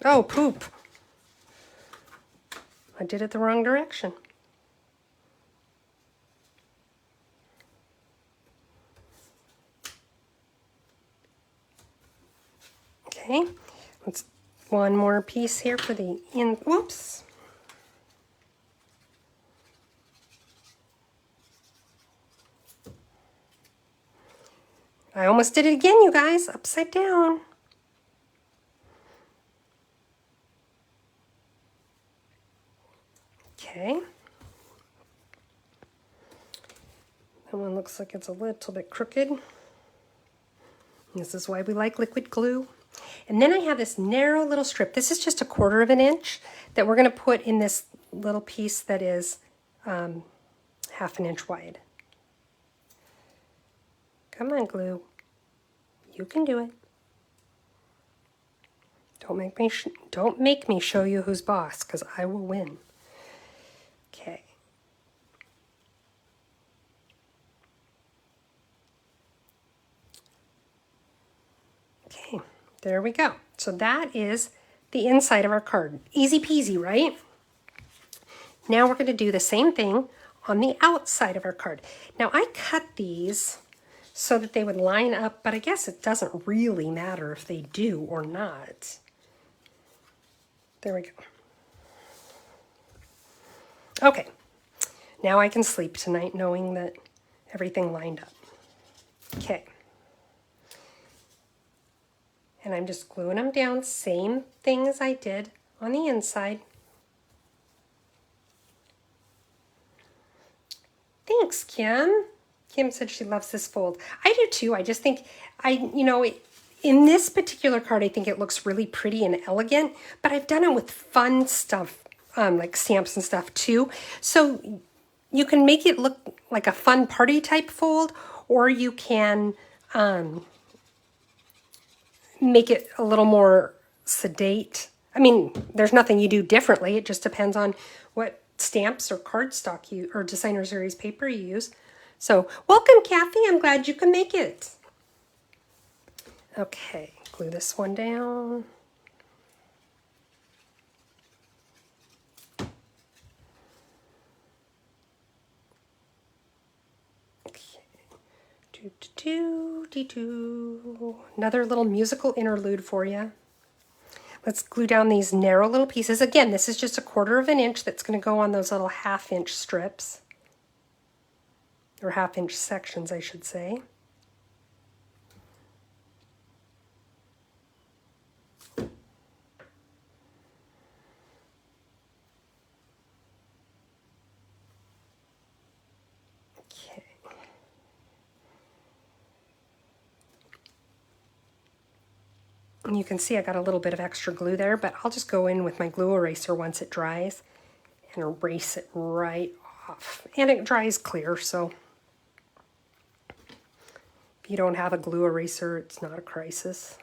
Oh, poop. I did it the wrong direction. Okay, let's one more piece here for the whoops. I almost did it again, you guys, upside down. Okay. That one looks like it's a little bit crooked. This is why we like liquid glue. And then I have this narrow little strip. This is just 1/4 inch that we're going to put in this little piece that is 1/2 inch wide. Come on, glue. You can do it. Don't make me show you who's boss, because I will win. Okay. Okay, there we go. So that is the inside of our card. Easy peasy, right? Now we're going to do the same thing on the outside of our card. Now I cut these so that they would line up, but I guess it doesn't really matter if they do or not. There we go. Okay, now I can sleep tonight knowing that everything lined up. Okay. And I'm just gluing them down, same thing as I did on the inside. Thanks, Kim. Kim said she loves this fold. I do too. I just think, in this particular card, I think it looks really pretty and elegant, but I've done it with fun stuff, like stamps and stuff too. So you can make it look like a fun party type fold, or you can make it a little more sedate. I mean, there's nothing you do differently. It just depends on what stamps or cardstock or designer series paper you use. So welcome, Kathy. I'm glad you can make it. Okay, glue this one down. Another little musical interlude for you. Let's glue down these narrow little pieces. Again, this is just 1/4 inch that's going to go on those little 1/2 inch strips. Or 1/2 inch sections, I should say. And you can see I got a little bit of extra glue there, but I'll just go in with my glue eraser once it dries and erase it right off. And it dries clear, so if you don't have a glue eraser, it's not a crisis.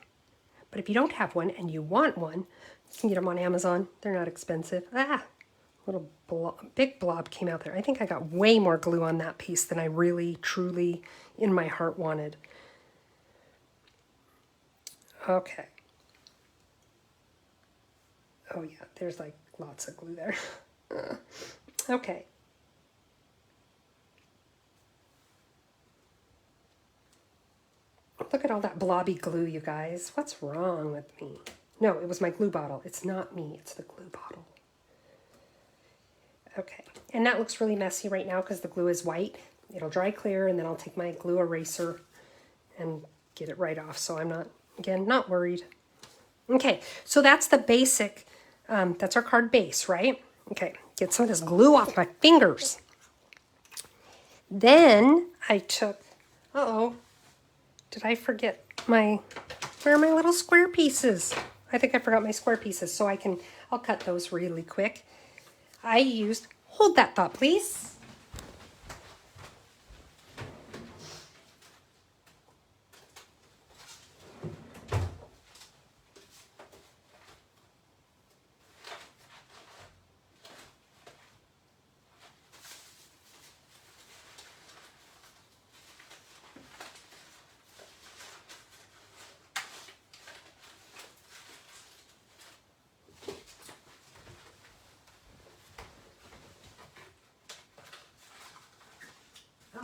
But if you don't have one and you want one, you can get them on Amazon. They're not expensive. Little big blob came out there. I think I got way more glue on that piece than I really, truly, in my heart wanted. Okay. Oh yeah, there's like lots of glue there. Okay. Look at all that blobby glue, you guys. What's wrong with me? No, it was my glue bottle. It's not me, it's the glue bottle. Okay, and that looks really messy right now because the glue is white. It'll dry clear, and then I'll take my glue eraser and get it right off. So I'm not, again, not worried. Okay, so that's the basic, that's our card base, right? Okay, get some of this glue off my fingers. Then I took, did I forget where are my little square pieces? I think I forgot my square pieces, so I'll cut those really quick. I used, hold that thought, please.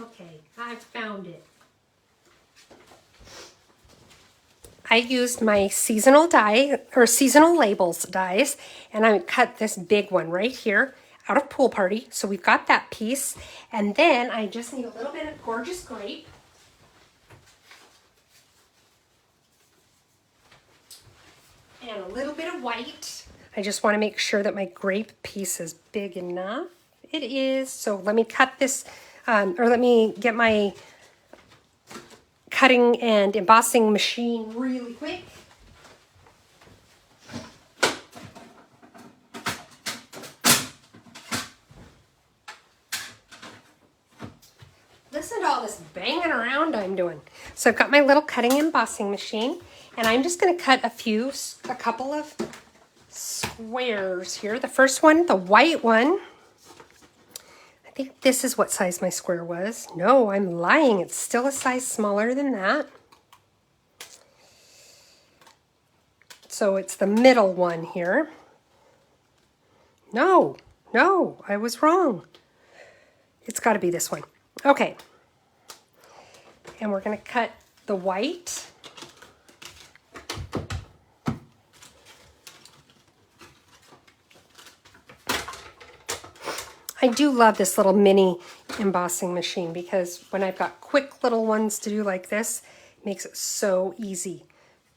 Okay, I've found it. I used my seasonal die, or seasonal labels dies, and I cut this big one right here out of Pool Party. So we've got that piece. And then I just need a little bit of gorgeous grape. And a little bit of white. I just want to make sure that my grape piece is big enough. It is. So let me cut this, or let me get my cutting and embossing machine really quick. Listen to all this banging around I'm doing. So I've got my little cutting and embossing machine, and I'm just going to cut a couple of squares here. The first one, the white one, I think this is what size my square was. No, I'm lying. It's still a size smaller than that. So it's the middle one here. No, I was wrong. It's got to be this one. Okay. And we're going to cut the white. I do love this little mini embossing machine because when I've got quick little ones to do like this, it makes it so easy.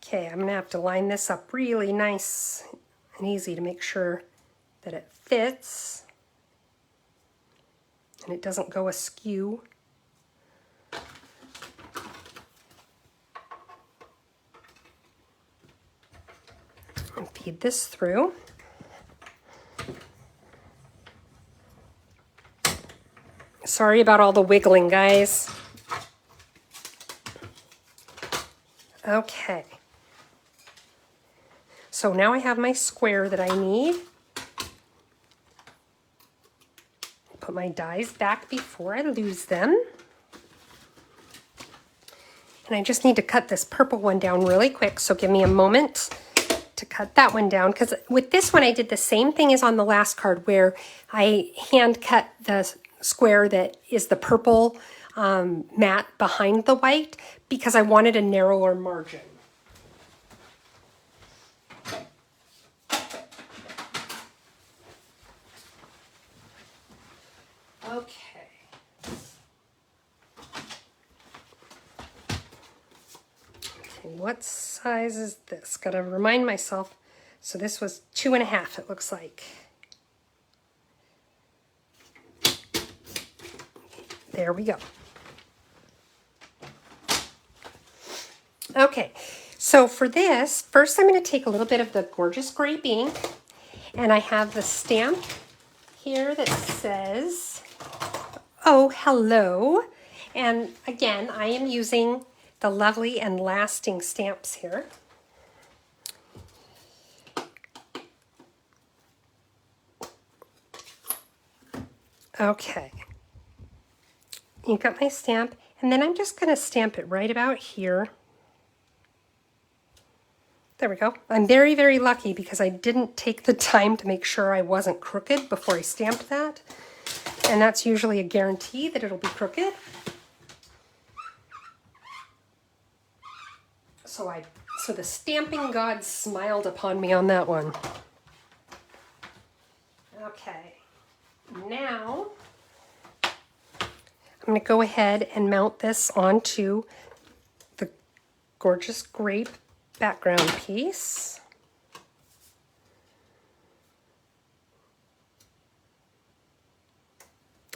Okay, I'm going to have to line this up really nice and easy to make sure that it fits and it doesn't go askew. And feed this through. Sorry about all the wiggling, guys. Okay. So now I have my square that I need. Put my dies back before I lose them. And I just need to cut this purple one down really quick, so give me a moment to cut that one down. Because with this one I did the same thing as on the last card where I hand cut the square that is the purple mat behind the white because I wanted a narrower margin. Okay. What size is this? Gotta remind myself. So this was 2.5, it looks like. There we go. Okay, So for this, first I'm going to take a little bit of the gorgeous grape ink, and I have the stamp here that says, "Oh, hello." And again, I am using the Lovely and Lasting stamps here. Okay. Ink up my stamp, and then I'm just going to stamp it right about here. There we go. I'm very, very lucky because I didn't take the time to make sure I wasn't crooked before I stamped that. And that's usually a guarantee that it'll be crooked. So the stamping god smiled upon me on that one. Okay. Now I'm going to go ahead and mount this onto the gorgeous grape background piece.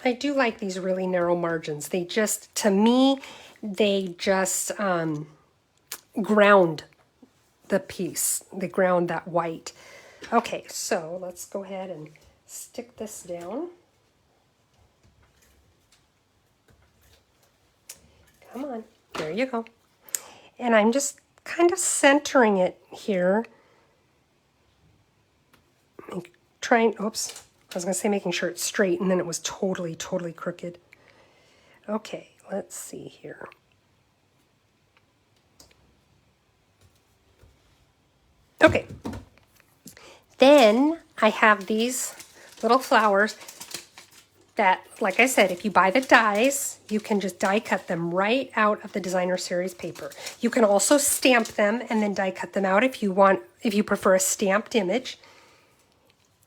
I do like these really narrow margins. They just, to me, they just ground the piece. They ground that white. Okay, so let's go ahead and stick this down. Come on, there you go. And I'm just kind of centering it here. Oops, I was going to say making sure it's straight, and then it was totally, totally crooked. Okay, let's see here. Okay, then I have these little flowers that, like I said, if you buy the dies, you can just die cut them right out of the designer series paper. You can also stamp them and then die cut them out if you prefer a stamped image.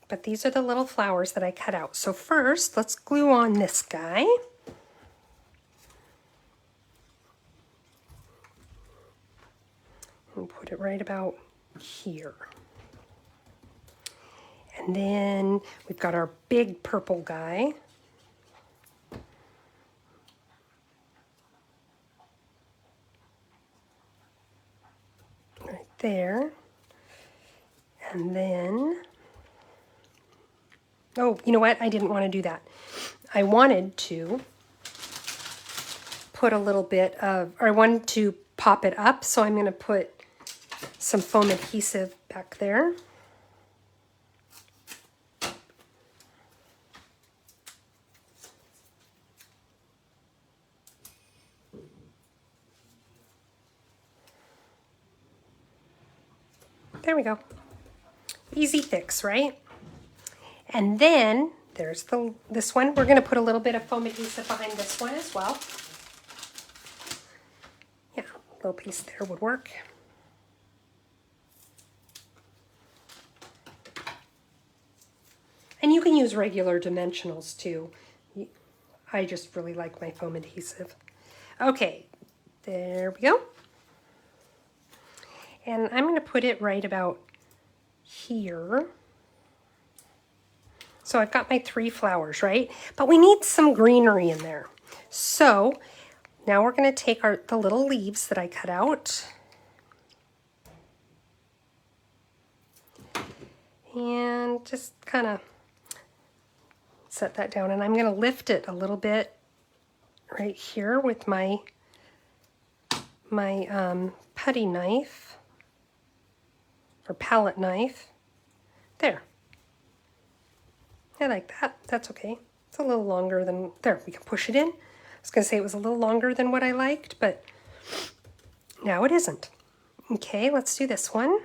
But these are the little flowers that I cut out. So first, let's glue on this guy. And put it right about here. And then we've got our big purple guy. Right there. And then, oh, you know what? I didn't want to do that. I wanted to put a little bit of, or I wanted to pop it up, so I'm going to put some foam adhesive back there. There we go. Easy fix, right? And then there's this one. We're going to put a little bit of foam adhesive behind this one as well. Yeah, a little piece there would work. And you can use regular dimensionals too. I just really like my foam adhesive. Okay, there we go. And I'm going to put it right about here. So I've got my 3 flowers, right? But we need some greenery in there. So now we're going to take the little leaves that I cut out. And just kind of set that down. And I'm going to lift it a little bit right here with my putty knife. Or palette knife. There. I like that. That's okay. It's a little longer than, there, we can push it in. I was going to say it was a little longer than what I liked, but now it isn't. Okay, let's do this one.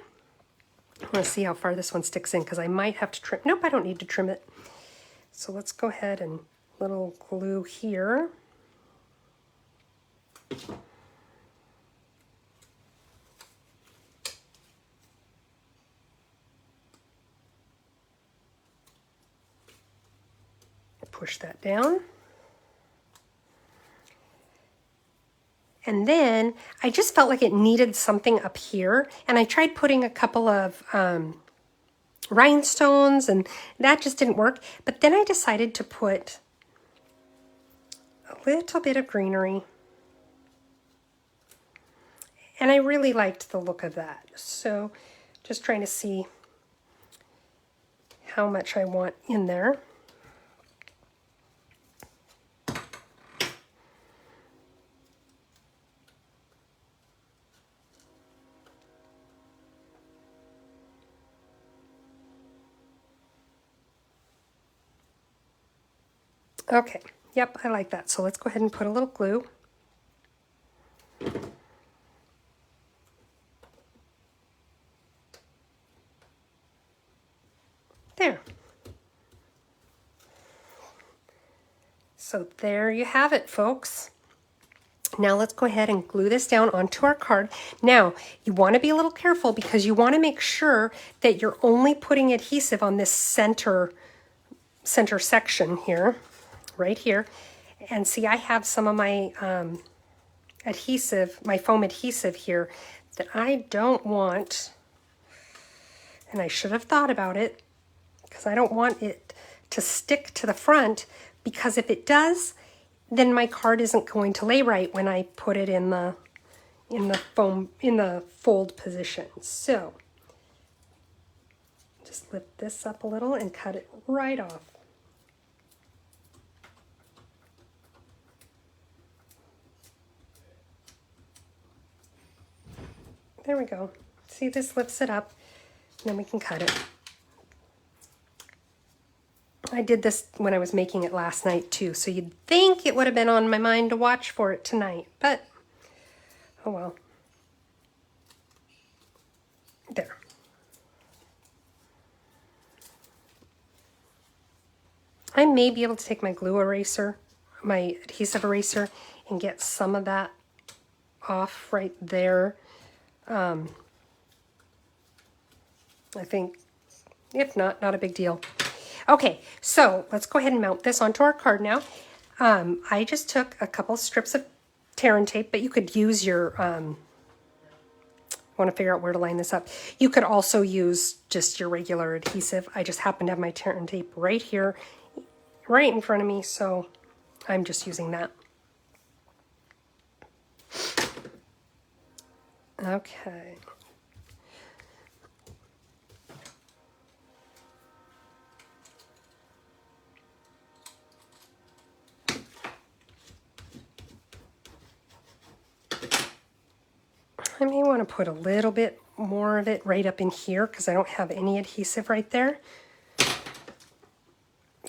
I want to see how far this one sticks in because I might have to trim. Nope, I don't need to trim it. So let's go ahead and little glue here. Push that down. And then I just felt like it needed something up here. And I tried putting a couple of rhinestones and that just didn't work. But then I decided to put a little bit of greenery. And I really liked the look of that. So just trying to see how much I want in there. Okay, yep, I like that. So let's go ahead and put a little glue. There. So there you have it, folks. Now let's go ahead and glue this down onto our card. Now, you want to be a little careful because you want to make sure that you're only putting adhesive on this center section here, right here. And see, I have some of my adhesive, my foam adhesive here that I don't want, and I should have thought about it, because I don't want it to stick to the front, because if it does, then my card isn't going to lay right when I put it in the fold position. So just lift this up a little and cut it right off. There we go. See, this lifts it up, and then we can cut it. I did this when I was making it last night too, so you'd think it would have been on my mind to watch for it tonight, but oh well. There. I may be able to take my glue eraser, my adhesive eraser, and get some of that off right there. I think, if not, not a big deal. Okay, so let's go ahead and mount this onto our card now. I just took a couple strips of tear and tape, but you could use your, I want to figure out where to line this up. You could also use just your regular adhesive. I just happen to have my tear and tape right here, right in front of me, so I'm just using that. Okay. I may want to put a little bit more of it right up in here because I don't have any adhesive right there.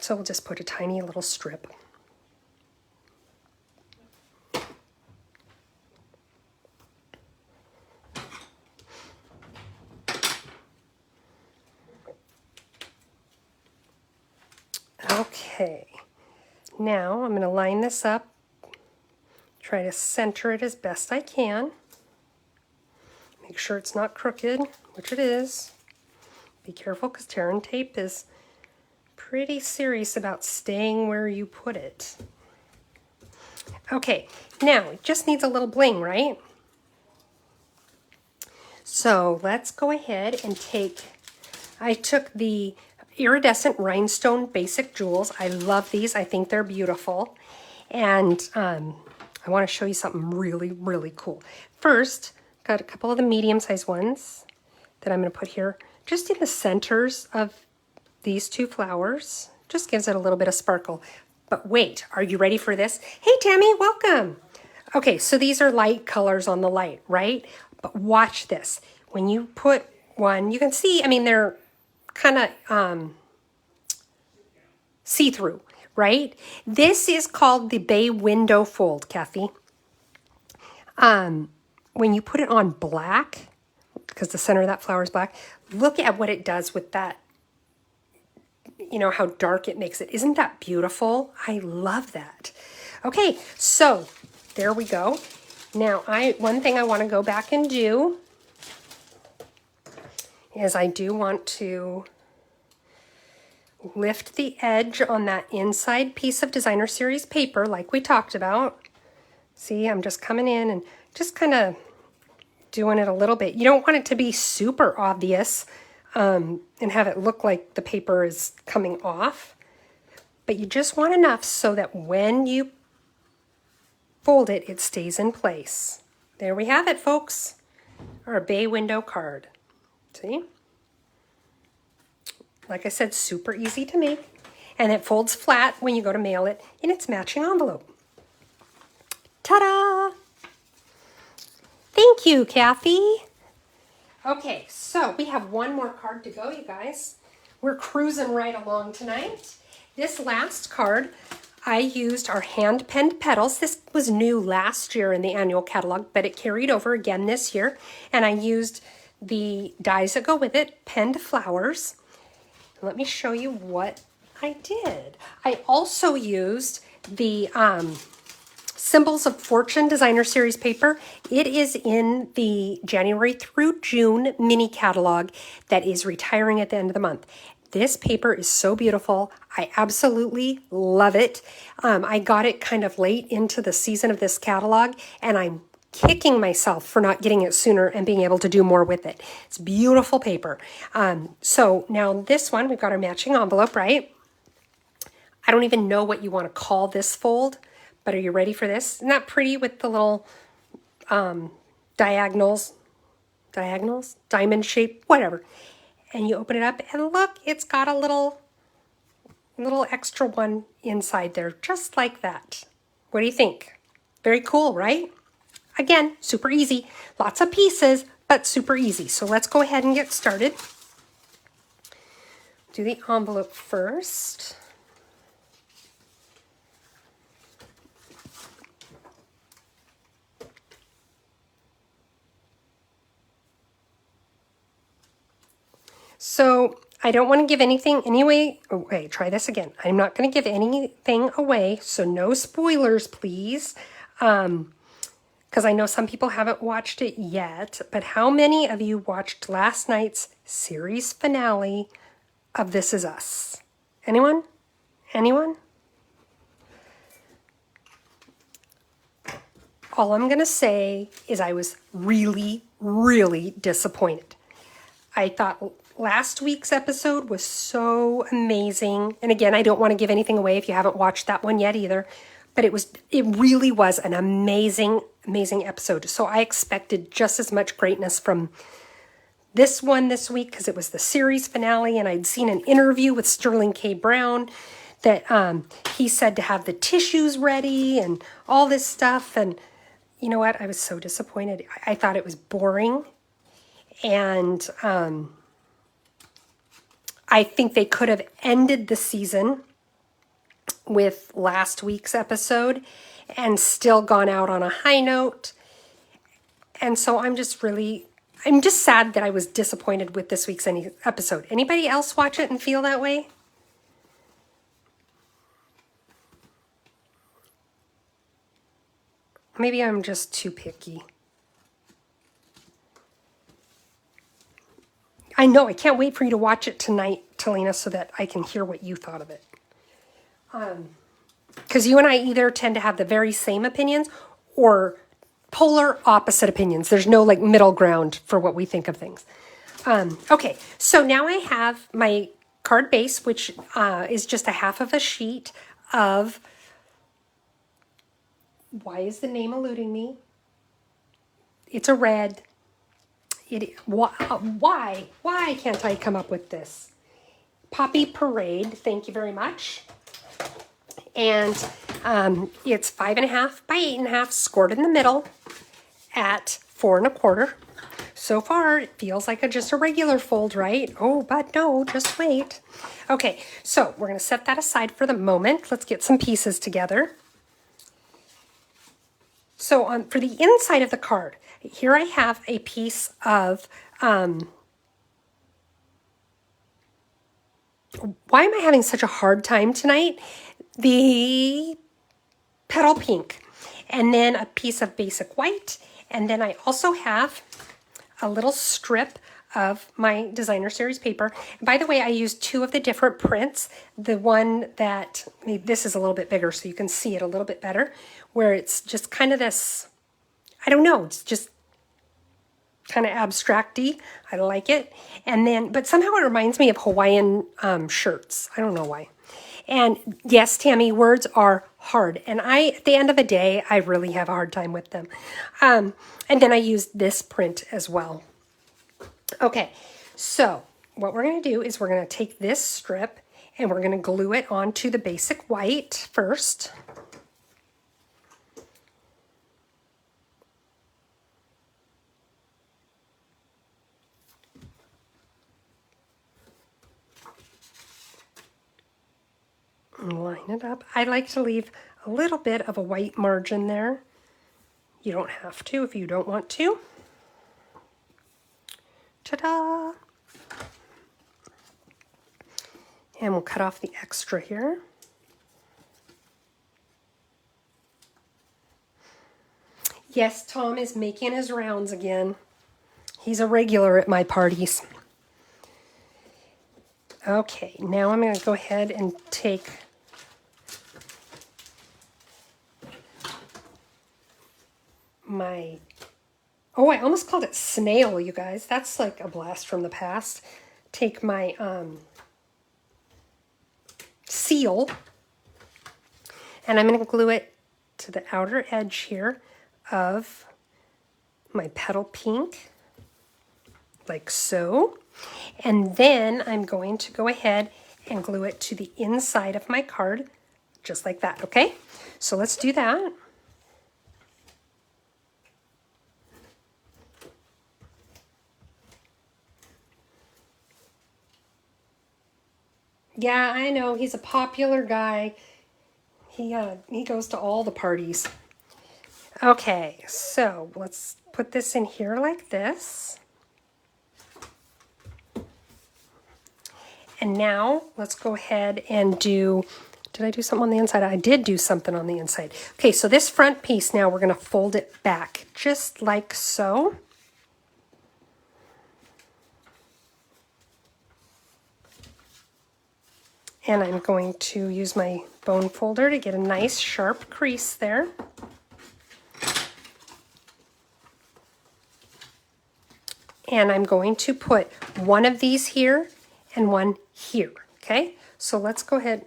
So we'll just put a tiny little strip. Okay, now I'm going to line this up, try to center it as best I can. Make sure it's not crooked, which it is. Be careful because tear and tape is pretty serious about staying where you put it. Okay, now it just needs a little bling, right? So let's go ahead and I took the iridescent rhinestone basic jewels. I love these. I think they're beautiful. And I want to show you something really, really cool. First, got a couple of the medium-sized ones that I'm going to put here just in the centers of these two flowers. Just gives it a little bit of sparkle. But wait, are you ready for this? Hey, Tammy, welcome. Okay, so these are light colors on the light, right? But watch this. When you put one, you can see, I mean, they're kind of see-through, right? This is called the bay window fold, Kathy. When you put it on black, because the center of that flower is black, look at what it does with that, you know, how dark it makes it. Isn't that beautiful? I love that. Okay, so there we go. Now, one thing I want to go back and do is I do want to lift the edge on that inside piece of Designer Series paper like we talked about. See, I'm just coming in and just kind of doing it a little bit. You don't want it to be super obvious and have it look like the paper is coming off, but you just want enough so that when you fold it, it stays in place. There we have it, folks. our bay window card. See? Like I said, super easy to make. And it folds flat when you go to mail it in its matching envelope. Ta-da! Thank you, Kathy. Okay, so we have one more card to go, you guys. We're cruising right along tonight. This last card, I used our hand-penned petals. This was new last year in the annual catalog, but it carried over again this year. And I used the dies that go with it, penned flowers. Let me show you what I did. I also used the Symbols of Fortune Designer Series paper. It is in the January through June mini catalog that is retiring at the end of the month. This paper is so beautiful. I absolutely love it. I got it kind of late into the season of this catalog, and I'm kicking myself for not getting it sooner and being able to do more with it. It's beautiful paper. So now this one, we've got our matching envelope, right? I don't even know what you want to call this fold, but are you ready for this? Isn't that pretty with the little diagonals, diamond shape, whatever. And you open it up and look, it's got a little extra one inside there, just like that. What do you think? Very cool, right? Again, super easy. Lots of pieces, but super easy. So let's go ahead and get started. Do the envelope first. So I don't want to give anything anyway. Okay, try this again. I'm not going to give anything away, so no spoilers, please. Because I know some people haven't watched it yet, but how many of you watched last night's series finale of This Is Us? Anyone? Anyone? All I'm going to say is I was really, really disappointed. I thought last week's episode was so amazing. And again, I don't want to give anything away if you haven't watched that one yet either. But it really was an amazing, amazing episode. So I expected just as much greatness from this one this week because it was the series finale. And I'd seen an interview with Sterling K. Brown that he said to have the tissues ready and all this stuff. And you know what? I was so disappointed. I thought it was boring. And I think they could have ended the season with last week's episode and still gone out on a high note. And so I'm just sad that I was disappointed with this week's episode. Anybody else watch it and feel that way? Maybe I'm just too picky. I know, I can't wait for you to watch it tonight, Talina, so that I can hear what you thought of it. Because you and I either tend to have the very same opinions or polar opposite opinions. There's no like middle ground for what we think of things. Okay, so now I have my card base, which is just a half of a sheet of, why is the name eluding me? It's a red. Why can't I come up with this? Poppy Parade, thank you very much. And it's 5.5 by 8.5, scored in the middle at 4 1/4. So far, it feels like just a regular fold, right? Oh, but no, just wait. Okay, so we're going to set that aside for the moment. Let's get some pieces together. So for the inside of the card, here I have a piece of, why am I having such a hard time tonight? The Petal Pink, and then a piece of basic white, and then I also have a little strip of my designer series paper. And by the way, I used 2 of the different prints. The one that, maybe this is a little bit bigger so you can see it a little bit better, where it's just kind of this, I don't know, it's just kind of abstract-y. I like it. And then, but somehow it reminds me of Hawaiian shirts. I don't know why. And yes, Tammy, words are hard. And at the end of the day, I really have a hard time with them. And then I used this print as well. Okay, so what we're going to do is we're going to take this strip and we're going to glue it onto the basic white first. And line it up. I like to leave a little bit of a white margin there. You don't have to if you don't want to. Ta-da! And we'll cut off the extra here. Yes, Tom is making his rounds again. He's a regular at my parties. Okay, now I'm going to go ahead and take my, oh, I almost called it snail, you guys. That's like a blast from the past. Take my seal, and I'm going to glue it to the outer edge here of my Petal Pink, like so. And then I'm going to go ahead and glue it to the inside of my card, just like that, okay? So let's do that. Yeah, I know, he's a popular guy. He goes to all the parties. Okay, so let's put this in here like this. And now let's go ahead and do, did I do something on the inside? I did do something on the inside. Okay, so this front piece now we're going to fold it back just like so. And I'm going to use my bone folder to get a nice sharp crease there. And I'm going to put one of these here and one here, okay? So let's go ahead,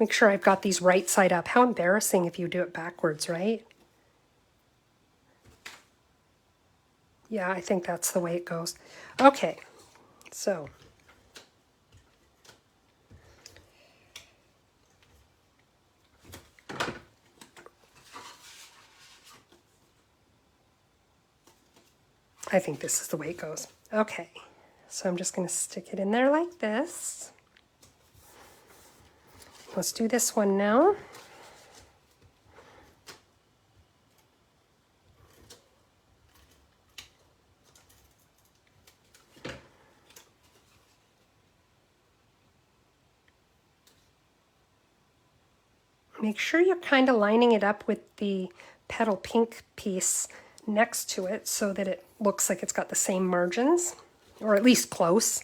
make sure I've got these right side up. How embarrassing if you do it backwards, right? Yeah, I think that's the way it goes. Okay, so. I think this is the way it goes. Okay, so I'm just going to stick it in there like this. Let's do this one now. Make sure you're kind of lining it up with the Petal Pink piece next to it so that it looks like it's got the same margins, or at least close.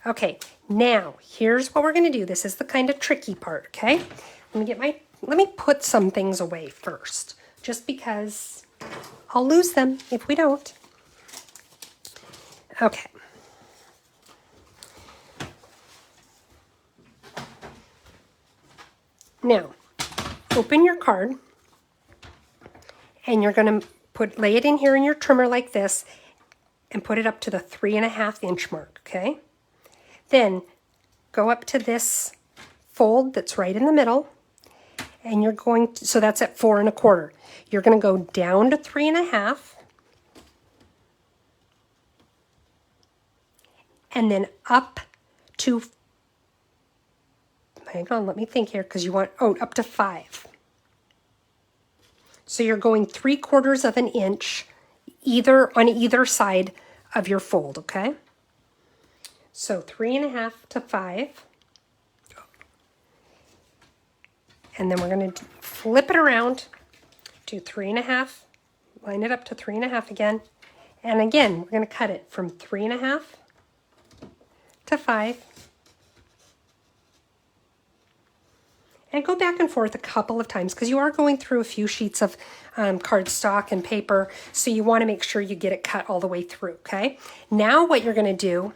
Okay, now here's what we're going to do. This is the kind of tricky part, okay? Let me put some things away first, just because I'll lose them if we don't. Okay. Now, open your card, and you're going to lay it in here in your trimmer like this, and put it up to the 3.5 inch mark, okay? Then go up to this fold that's right in the middle, and you're going to, so that's at 4.25. You're going to go down to 3.5, and then up to, hang on, let me think here, because you want, oh, up to 5. So you're going 3/4 of an inch on either side of your fold, okay? So 3.5 to 5. And then we're going to flip it around, do 3.5, line it up to 3.5 again. And again, we're going to cut it from 3.5 to 5. And go back and forth a couple of times because you are going through a few sheets of cardstock and paper, so you want to make sure you get it cut all the way through, okay? Now what you're going to do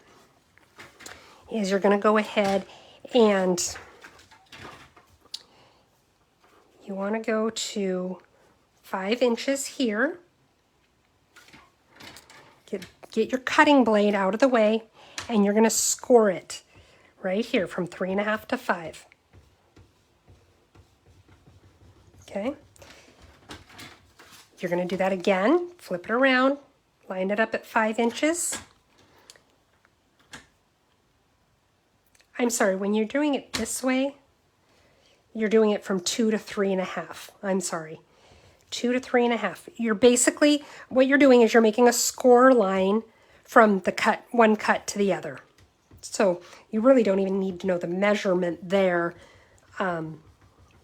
is you're going to go ahead and you want to go to 5 inches here. Get your cutting blade out of the way, and you're going to score it right here from 3.5 to 5. Okay. You're going to do that again. Flip it around, line it up at 5 inches. I'm sorry, when you're doing it this way, you're doing it from 2 to 3.5. I'm sorry, 2 to 3.5. You're basically, what you're doing is you're making a score line from the one cut to the other. So you really don't even need to know the measurement there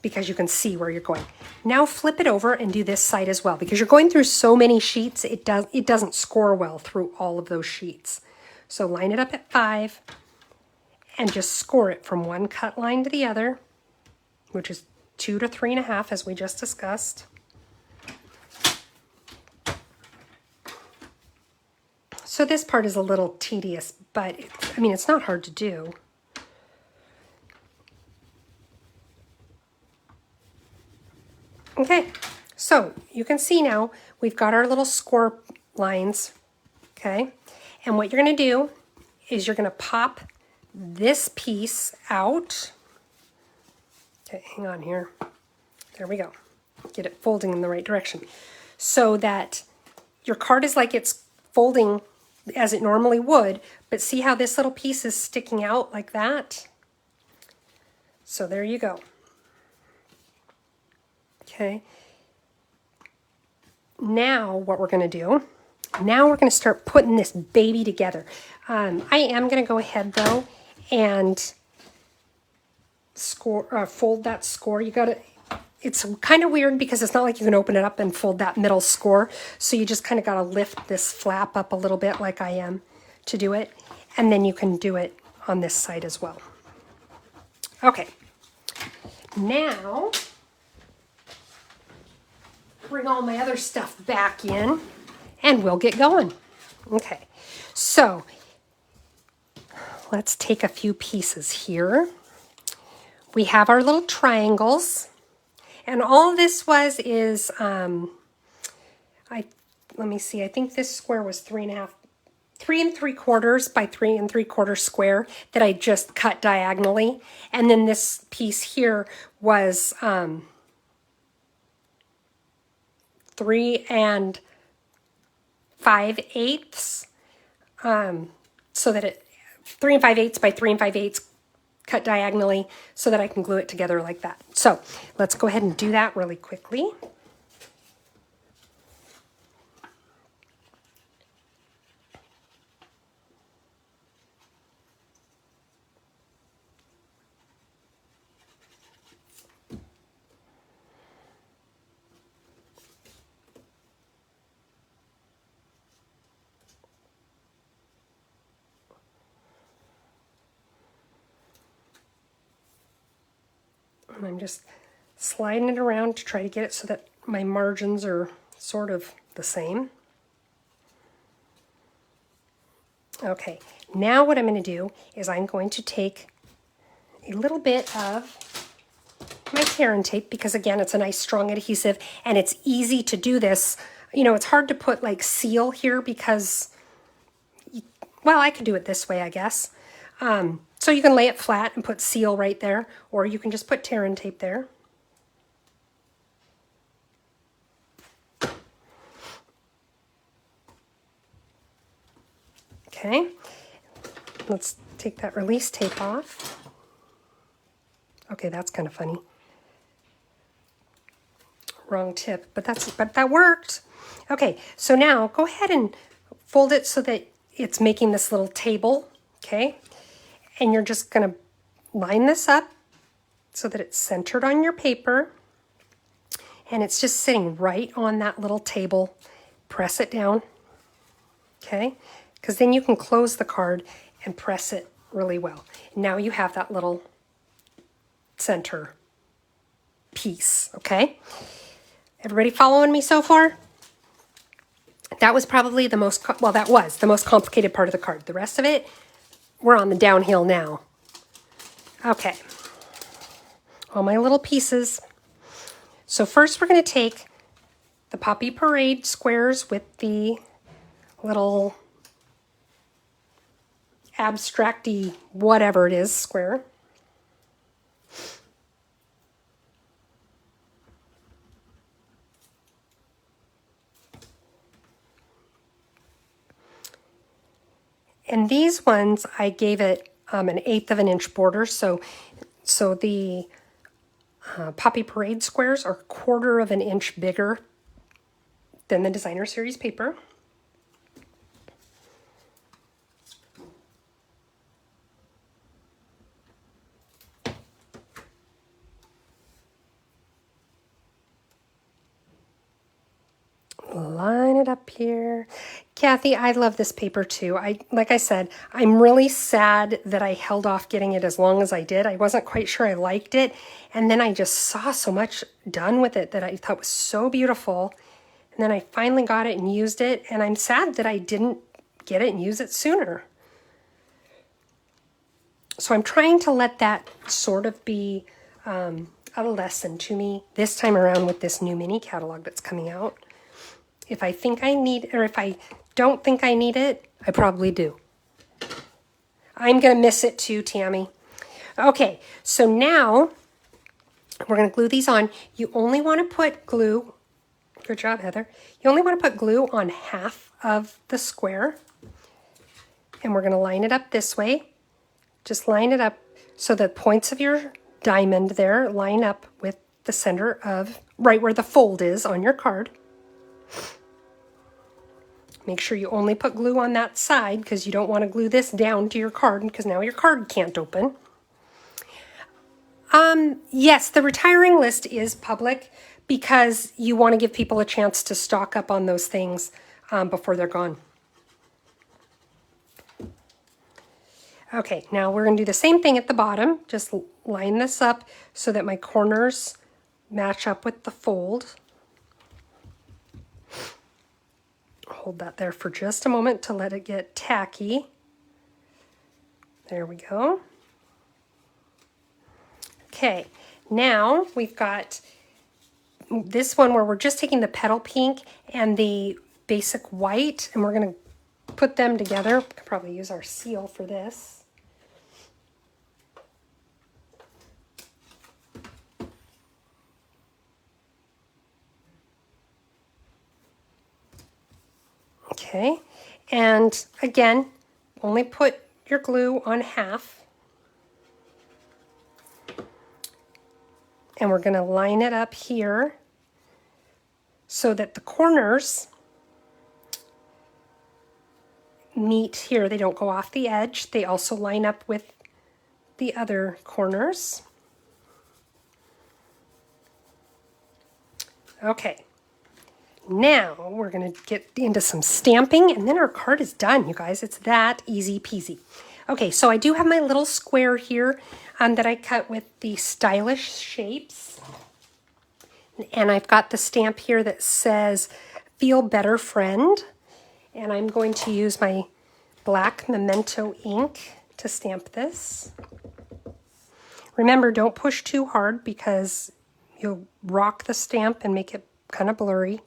because you can see where you're going. Now flip it over and do this side as well, because you're going through so many sheets, it doesn't score well through all of those sheets. So line it up at 5 and just score it from one cut line to the other, which is 2 to 3.5 as we just discussed. So this part is a little tedious, but it's not hard to do. Okay, so you can see now we've got our little score lines, okay? And what you're going to do is you're going to pop this piece out. Okay, hang on here. There we go. Get it folding in the right direction so that your card is like it's folding as it normally would, but see how this little piece is sticking out like that? So there you go. Okay. Now what we're going to do, now we're going to start putting this baby together. I am going to go ahead though and fold that score. You got to, it's kind of weird because it's not like you can open it up and fold that middle score. So you just kind of got to lift this flap up a little bit like I am to do it. And then you can do it on this side as well. Okay. Now, bring all my other stuff back in and we'll get going. Okay. So let's take a few pieces here. We have our little triangles. And all this is, let me see, I think this square was 3 3¾ by 3¾ square that I just cut diagonally. And then this piece here was 3 5/8, so that it 3 5/8 by 3 5/8 cut diagonally so that I can glue it together like that. So let's go ahead and do that really quickly. And I'm just sliding it around to try to get it so that my margins are sort of the same. Okay, now what I'm going to do is I'm going to take a little bit of my tear and tape, because again, it's a nice strong adhesive and it's easy to do this. You know, it's hard to put like seal here because, well, I could do it this way, I guess. So you can lay it flat and put seal right there, or you can just put tear and tape there. Okay, let's take that release tape off. Okay, that's kind of funny. Wrong tip, but that worked. Okay, so now go ahead and fold it so that it's making this little table, okay? And you're just going to line this up so that it's centered on your paper. And it's just sitting right on that little table. Press it down, okay? Because then you can close the card and press it really well. Now you have that little center piece, okay? Everybody following me so far? That was probably the most, well, that was the most complicated part of the card. The rest of it, we're on the downhill now. Okay. All my little pieces. So first we're going to take the Poppy Parade squares with the little abstracty whatever it is square. And these ones, I gave it an 1/8 of an inch border. So the Poppy Parade squares are 1/4 of an inch bigger than the Designer Series paper. Line it up here. Kathy, I love this paper too. Like I said, I'm really sad that I held off getting it as long as I did. I wasn't quite sure I liked it. And then I just saw so much done with it that I thought was so beautiful. And then I finally got it and used it. And I'm sad that I didn't get it and use it sooner. So I'm trying to let that sort of be a lesson to me this time around with this new mini catalog that's coming out. If I think I need, or if I don't think I need it, I probably do. I'm going to miss it too, Tammy. Okay, so now we're going to glue these on. You only want to put glue, good job, Heather. You only want to put glue on half of the square. And we're going to line it up this way. Just line it up so the points of your diamond there line up with the center of, right where the fold is on your card. Make sure you only put glue on that side because you don't want to glue this down to your card because now your card can't open. Yes, the retiring list is public because you want to give people a chance to stock up on those things before they're gone. Okay, now we're going to do the same thing at the bottom. Just line this up so that my corners match up with the fold. Hold that there for just a moment to let it get tacky. There we go. Okay, now we've got this one where we're just taking the Petal Pink and the basic white, and we're going to put them together. We could probably use our seal for this. Okay, and again, only put your glue on half. And we're going to line it up here so that the corners meet here. They don't go off the edge. They also line up with the other corners. Okay. Now we're going to get into some stamping and then our card is done, you guys. It's that easy peasy. Okay, so I do have my little square here that I cut with the stylish shapes. And I've got the stamp here that says, "Feel Better Friend." And I'm going to use my black Memento ink to stamp this. Remember, don't push too hard because you'll rock the stamp and make it kind of blurry.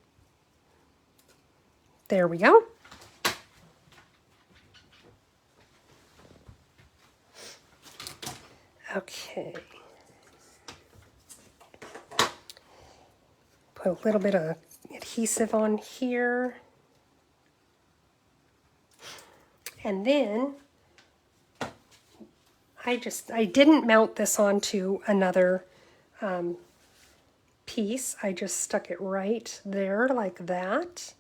There we go. Okay. Put a little bit of adhesive on here. And then I didn't mount this onto another piece. I just stuck it right there like that.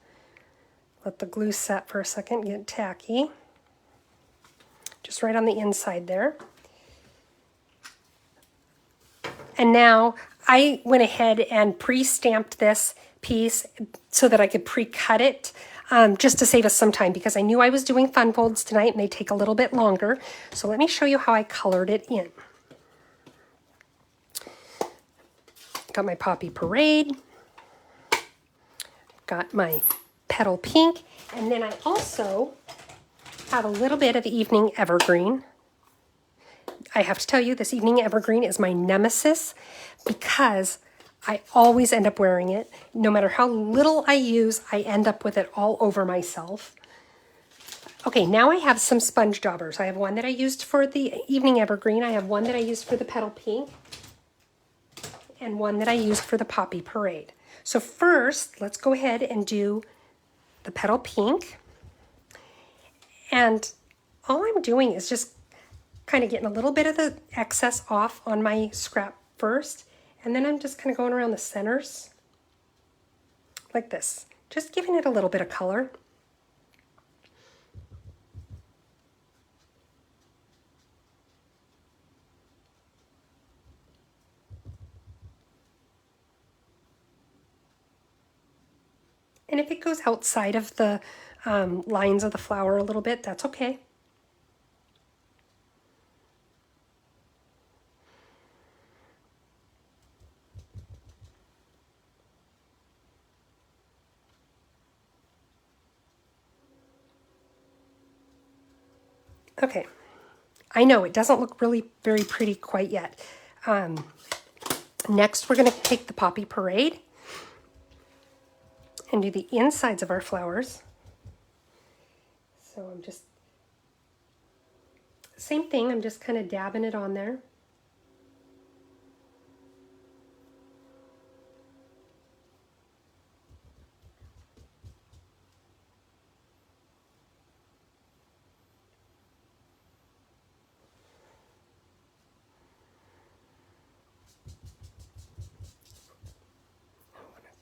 Let the glue set for a second, get tacky. Just right on the inside there. And now I went ahead and pre-stamped this piece so that I could pre-cut it just to save us some time because I knew I was doing fun folds tonight and they take a little bit longer. So let me show you how I colored it in. Got my Poppy Parade. Got my Petal Pink, and then I also have a little bit of Evening Evergreen. I have to tell you, this Evening Evergreen is my nemesis because I always end up wearing it. No matter how little I use, I end up with it all over myself. Okay, now I have some sponge daubers. I have one that I used for the evening evergreen. I have one that I used for the petal pink. And one that I used for the poppy parade. So first, let's go ahead and do the petal pink. And all I'm doing is just kind of getting a little bit of the excess off on my scrap first. And then I'm just kind of going around the centers like this, just giving it a little bit of color. And if it goes outside of the lines of the flower a little bit, that's okay. Okay, I know it doesn't look really very pretty quite yet. Next, we're going to take the poppy parade and do the insides of our flowers. So I'm just, same thing, I'm just kind of dabbing it on there.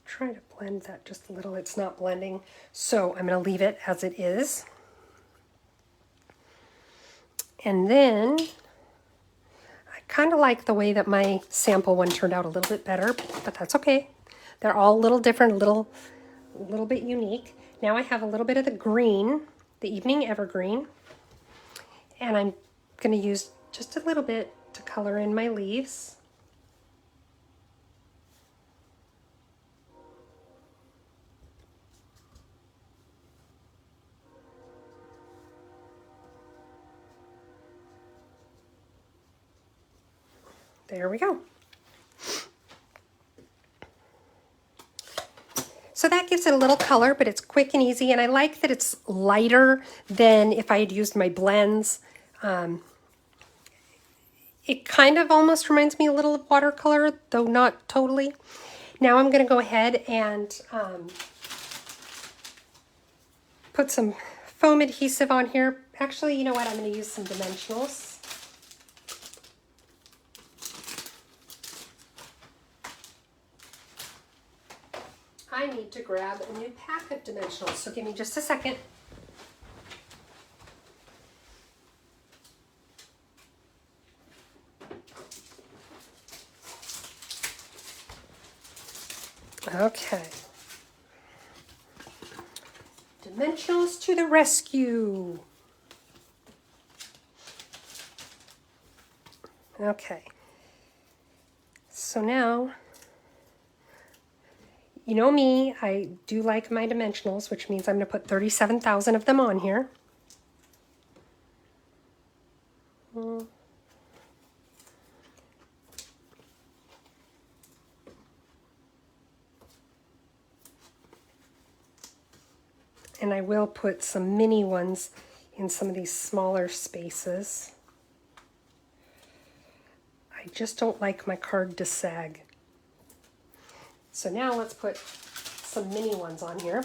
Try to blend that just a little. It's not blending, so I'm going to leave it as it is. And then I kind of like the way that my sample one turned out a little bit better, but that's okay. They're all a little different, a little bit unique. Now I have a little bit of the green, the evening evergreen, and I'm going to use just a little bit to color in my leaves. There we go. So that gives it a little color, but it's quick and easy, and I like that it's lighter than if I had used my blends. It kind of almost reminds me a little of watercolor, though not totally. Now I'm going to go ahead and put some foam adhesive on here. Actually, you know what? I'm going to use some dimensionals. I need to grab a new pack of dimensionals, so give me just a second. Okay. Dimensionals to the rescue. Okay. So now, you know me, I do like my dimensionals, which means I'm going to put 37,000 of them on here. And I will put some mini ones in some of these smaller spaces. I just don't like my card to sag. So now let's put some mini ones on here.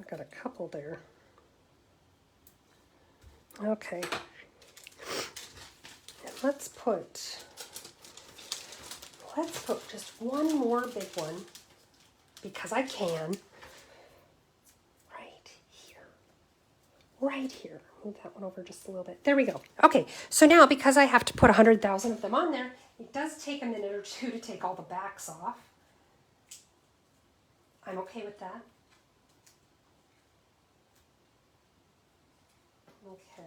I've got a couple there. Okay. And let's put just one more big one, because I can, right here. Right here. Move that one over just a little bit. There we go. Okay, so now because I have to put 100,000 of them on there, it does take a minute or two to take all the backs off. I'm okay with that. Okay.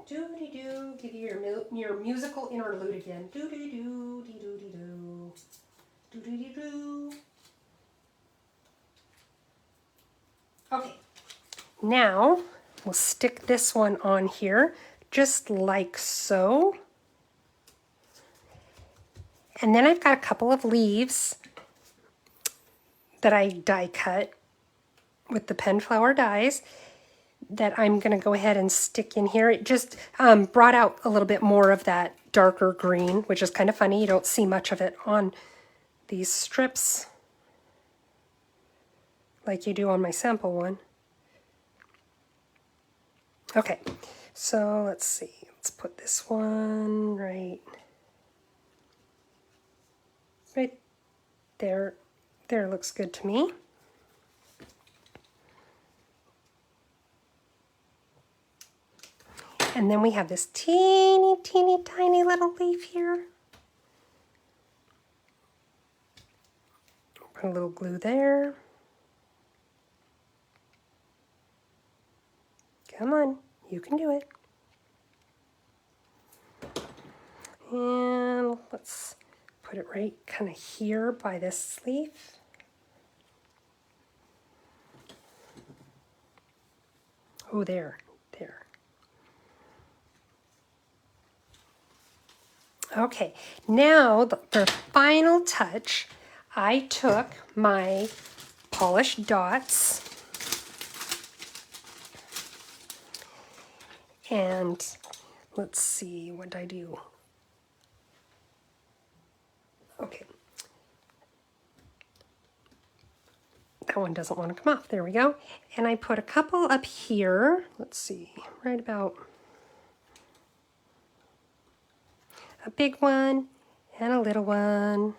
Doo-dee-doo, give you your musical interlude again. Doo-dee-doo, dee-doo-dee-doo, doo-dee-dee-doo. Okay, now we'll stick this one on here, just like so. And then I've got a couple of leaves that I die cut with the pen flower dies that I'm going to go ahead and stick in here. It just brought out a little bit more of that darker green, which is kind of funny. You don't see much of it on these strips like you do on my sample one. Okay, so let's see. Let's put this one right there. There looks good to me. And then we have this teeny, teeny, tiny little leaf here. Put a little glue there. Come on, you can do it. And let's put it right kind of here by this leaf. Oh, there. Okay, now for final touch, I took my polished dots and let's see, what did I do? Okay. That one doesn't want to come off. There we go. And I put a couple up here. Let's see, right about a big one and a little one.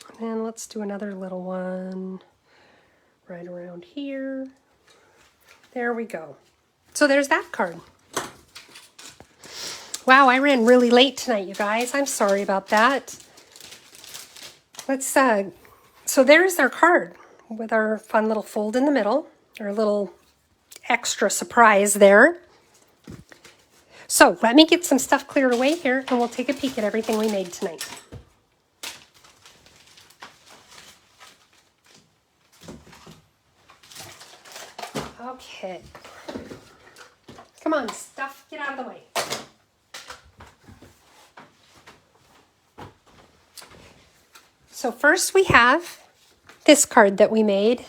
And then let's do another little one right around here. There we go. So there's that card. Wow, I ran really late tonight, you guys. I'm sorry about that. Let's so there's our card with our fun little fold in the middle, our little extra surprise there. So let me get some stuff cleared away here and we'll take a peek at everything we made tonight. Okay. Come on, stuff, get out of the way. So first we have this card that we made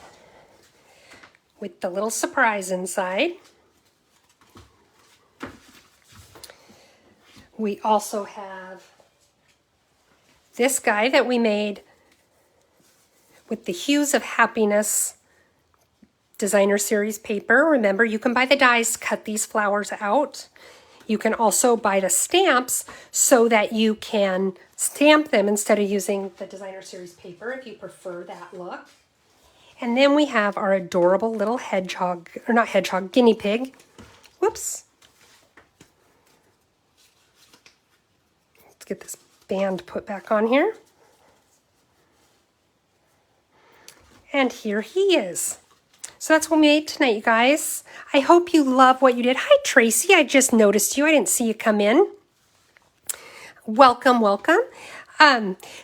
with the little surprise inside. We also have this guy that we made with the Hues of Happiness Designer Series paper. Remember, you can buy the dies to cut these flowers out. You can also buy the stamps so that you can stamp them instead of using the Designer Series paper if you prefer that look. And then we have our adorable little hedgehog, or not hedgehog, guinea pig. Whoops. Let's get this band put back on here. And here he is. So that's what we made tonight, you guys. I hope you love what you did. Hi, Tracy. I just noticed you. I didn't see you come in. Welcome, welcome.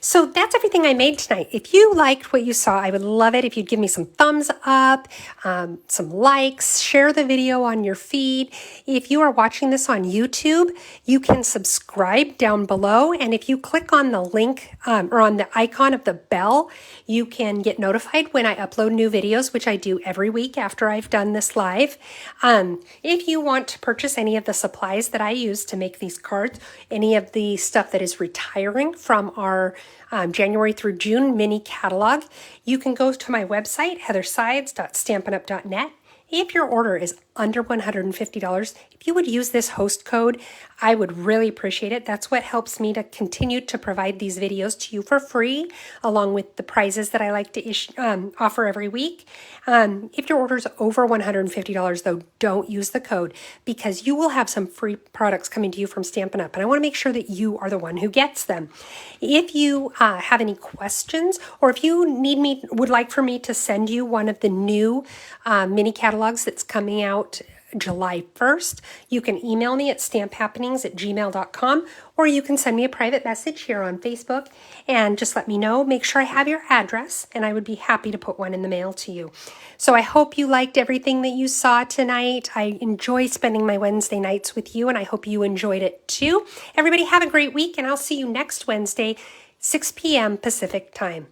So that's everything I made tonight. If you liked what you saw, I would love it if you'd give me some thumbs up, some likes, share the video on your feed. If you are watching this on YouTube, you can subscribe down below. And if you click on the link or on the icon of the bell, you can get notified when I upload new videos, which I do every week after I've done this live. If you want to purchase any of the supplies that I use to make these cards, any of the stuff that is retiring from our January through June mini catalog, you can go to my website, heathersides.stampinup.net, If your order is under $150, if you would use this host code, I would really appreciate it. That's what helps me to continue to provide these videos to you for free, along with the prizes that I like to offer every week. If your order is over $150, though, don't use the code because you will have some free products coming to you from Stampin' Up! And I want to make sure that you are the one who gets them. If you have any questions, or if you would like for me to send you one of the new mini catalogs that's coming out July 1st, you can email me at stamphappenings@gmail.com, or you can send me a private message here on Facebook and just let me know. Make sure I have your address, and I would be happy to put one in the mail to you. So I hope you liked everything that you saw tonight. I enjoy spending my Wednesday nights with you, and I hope you enjoyed it too. Everybody have a great week, and I'll see you next Wednesday, 6 p.m. Pacific time.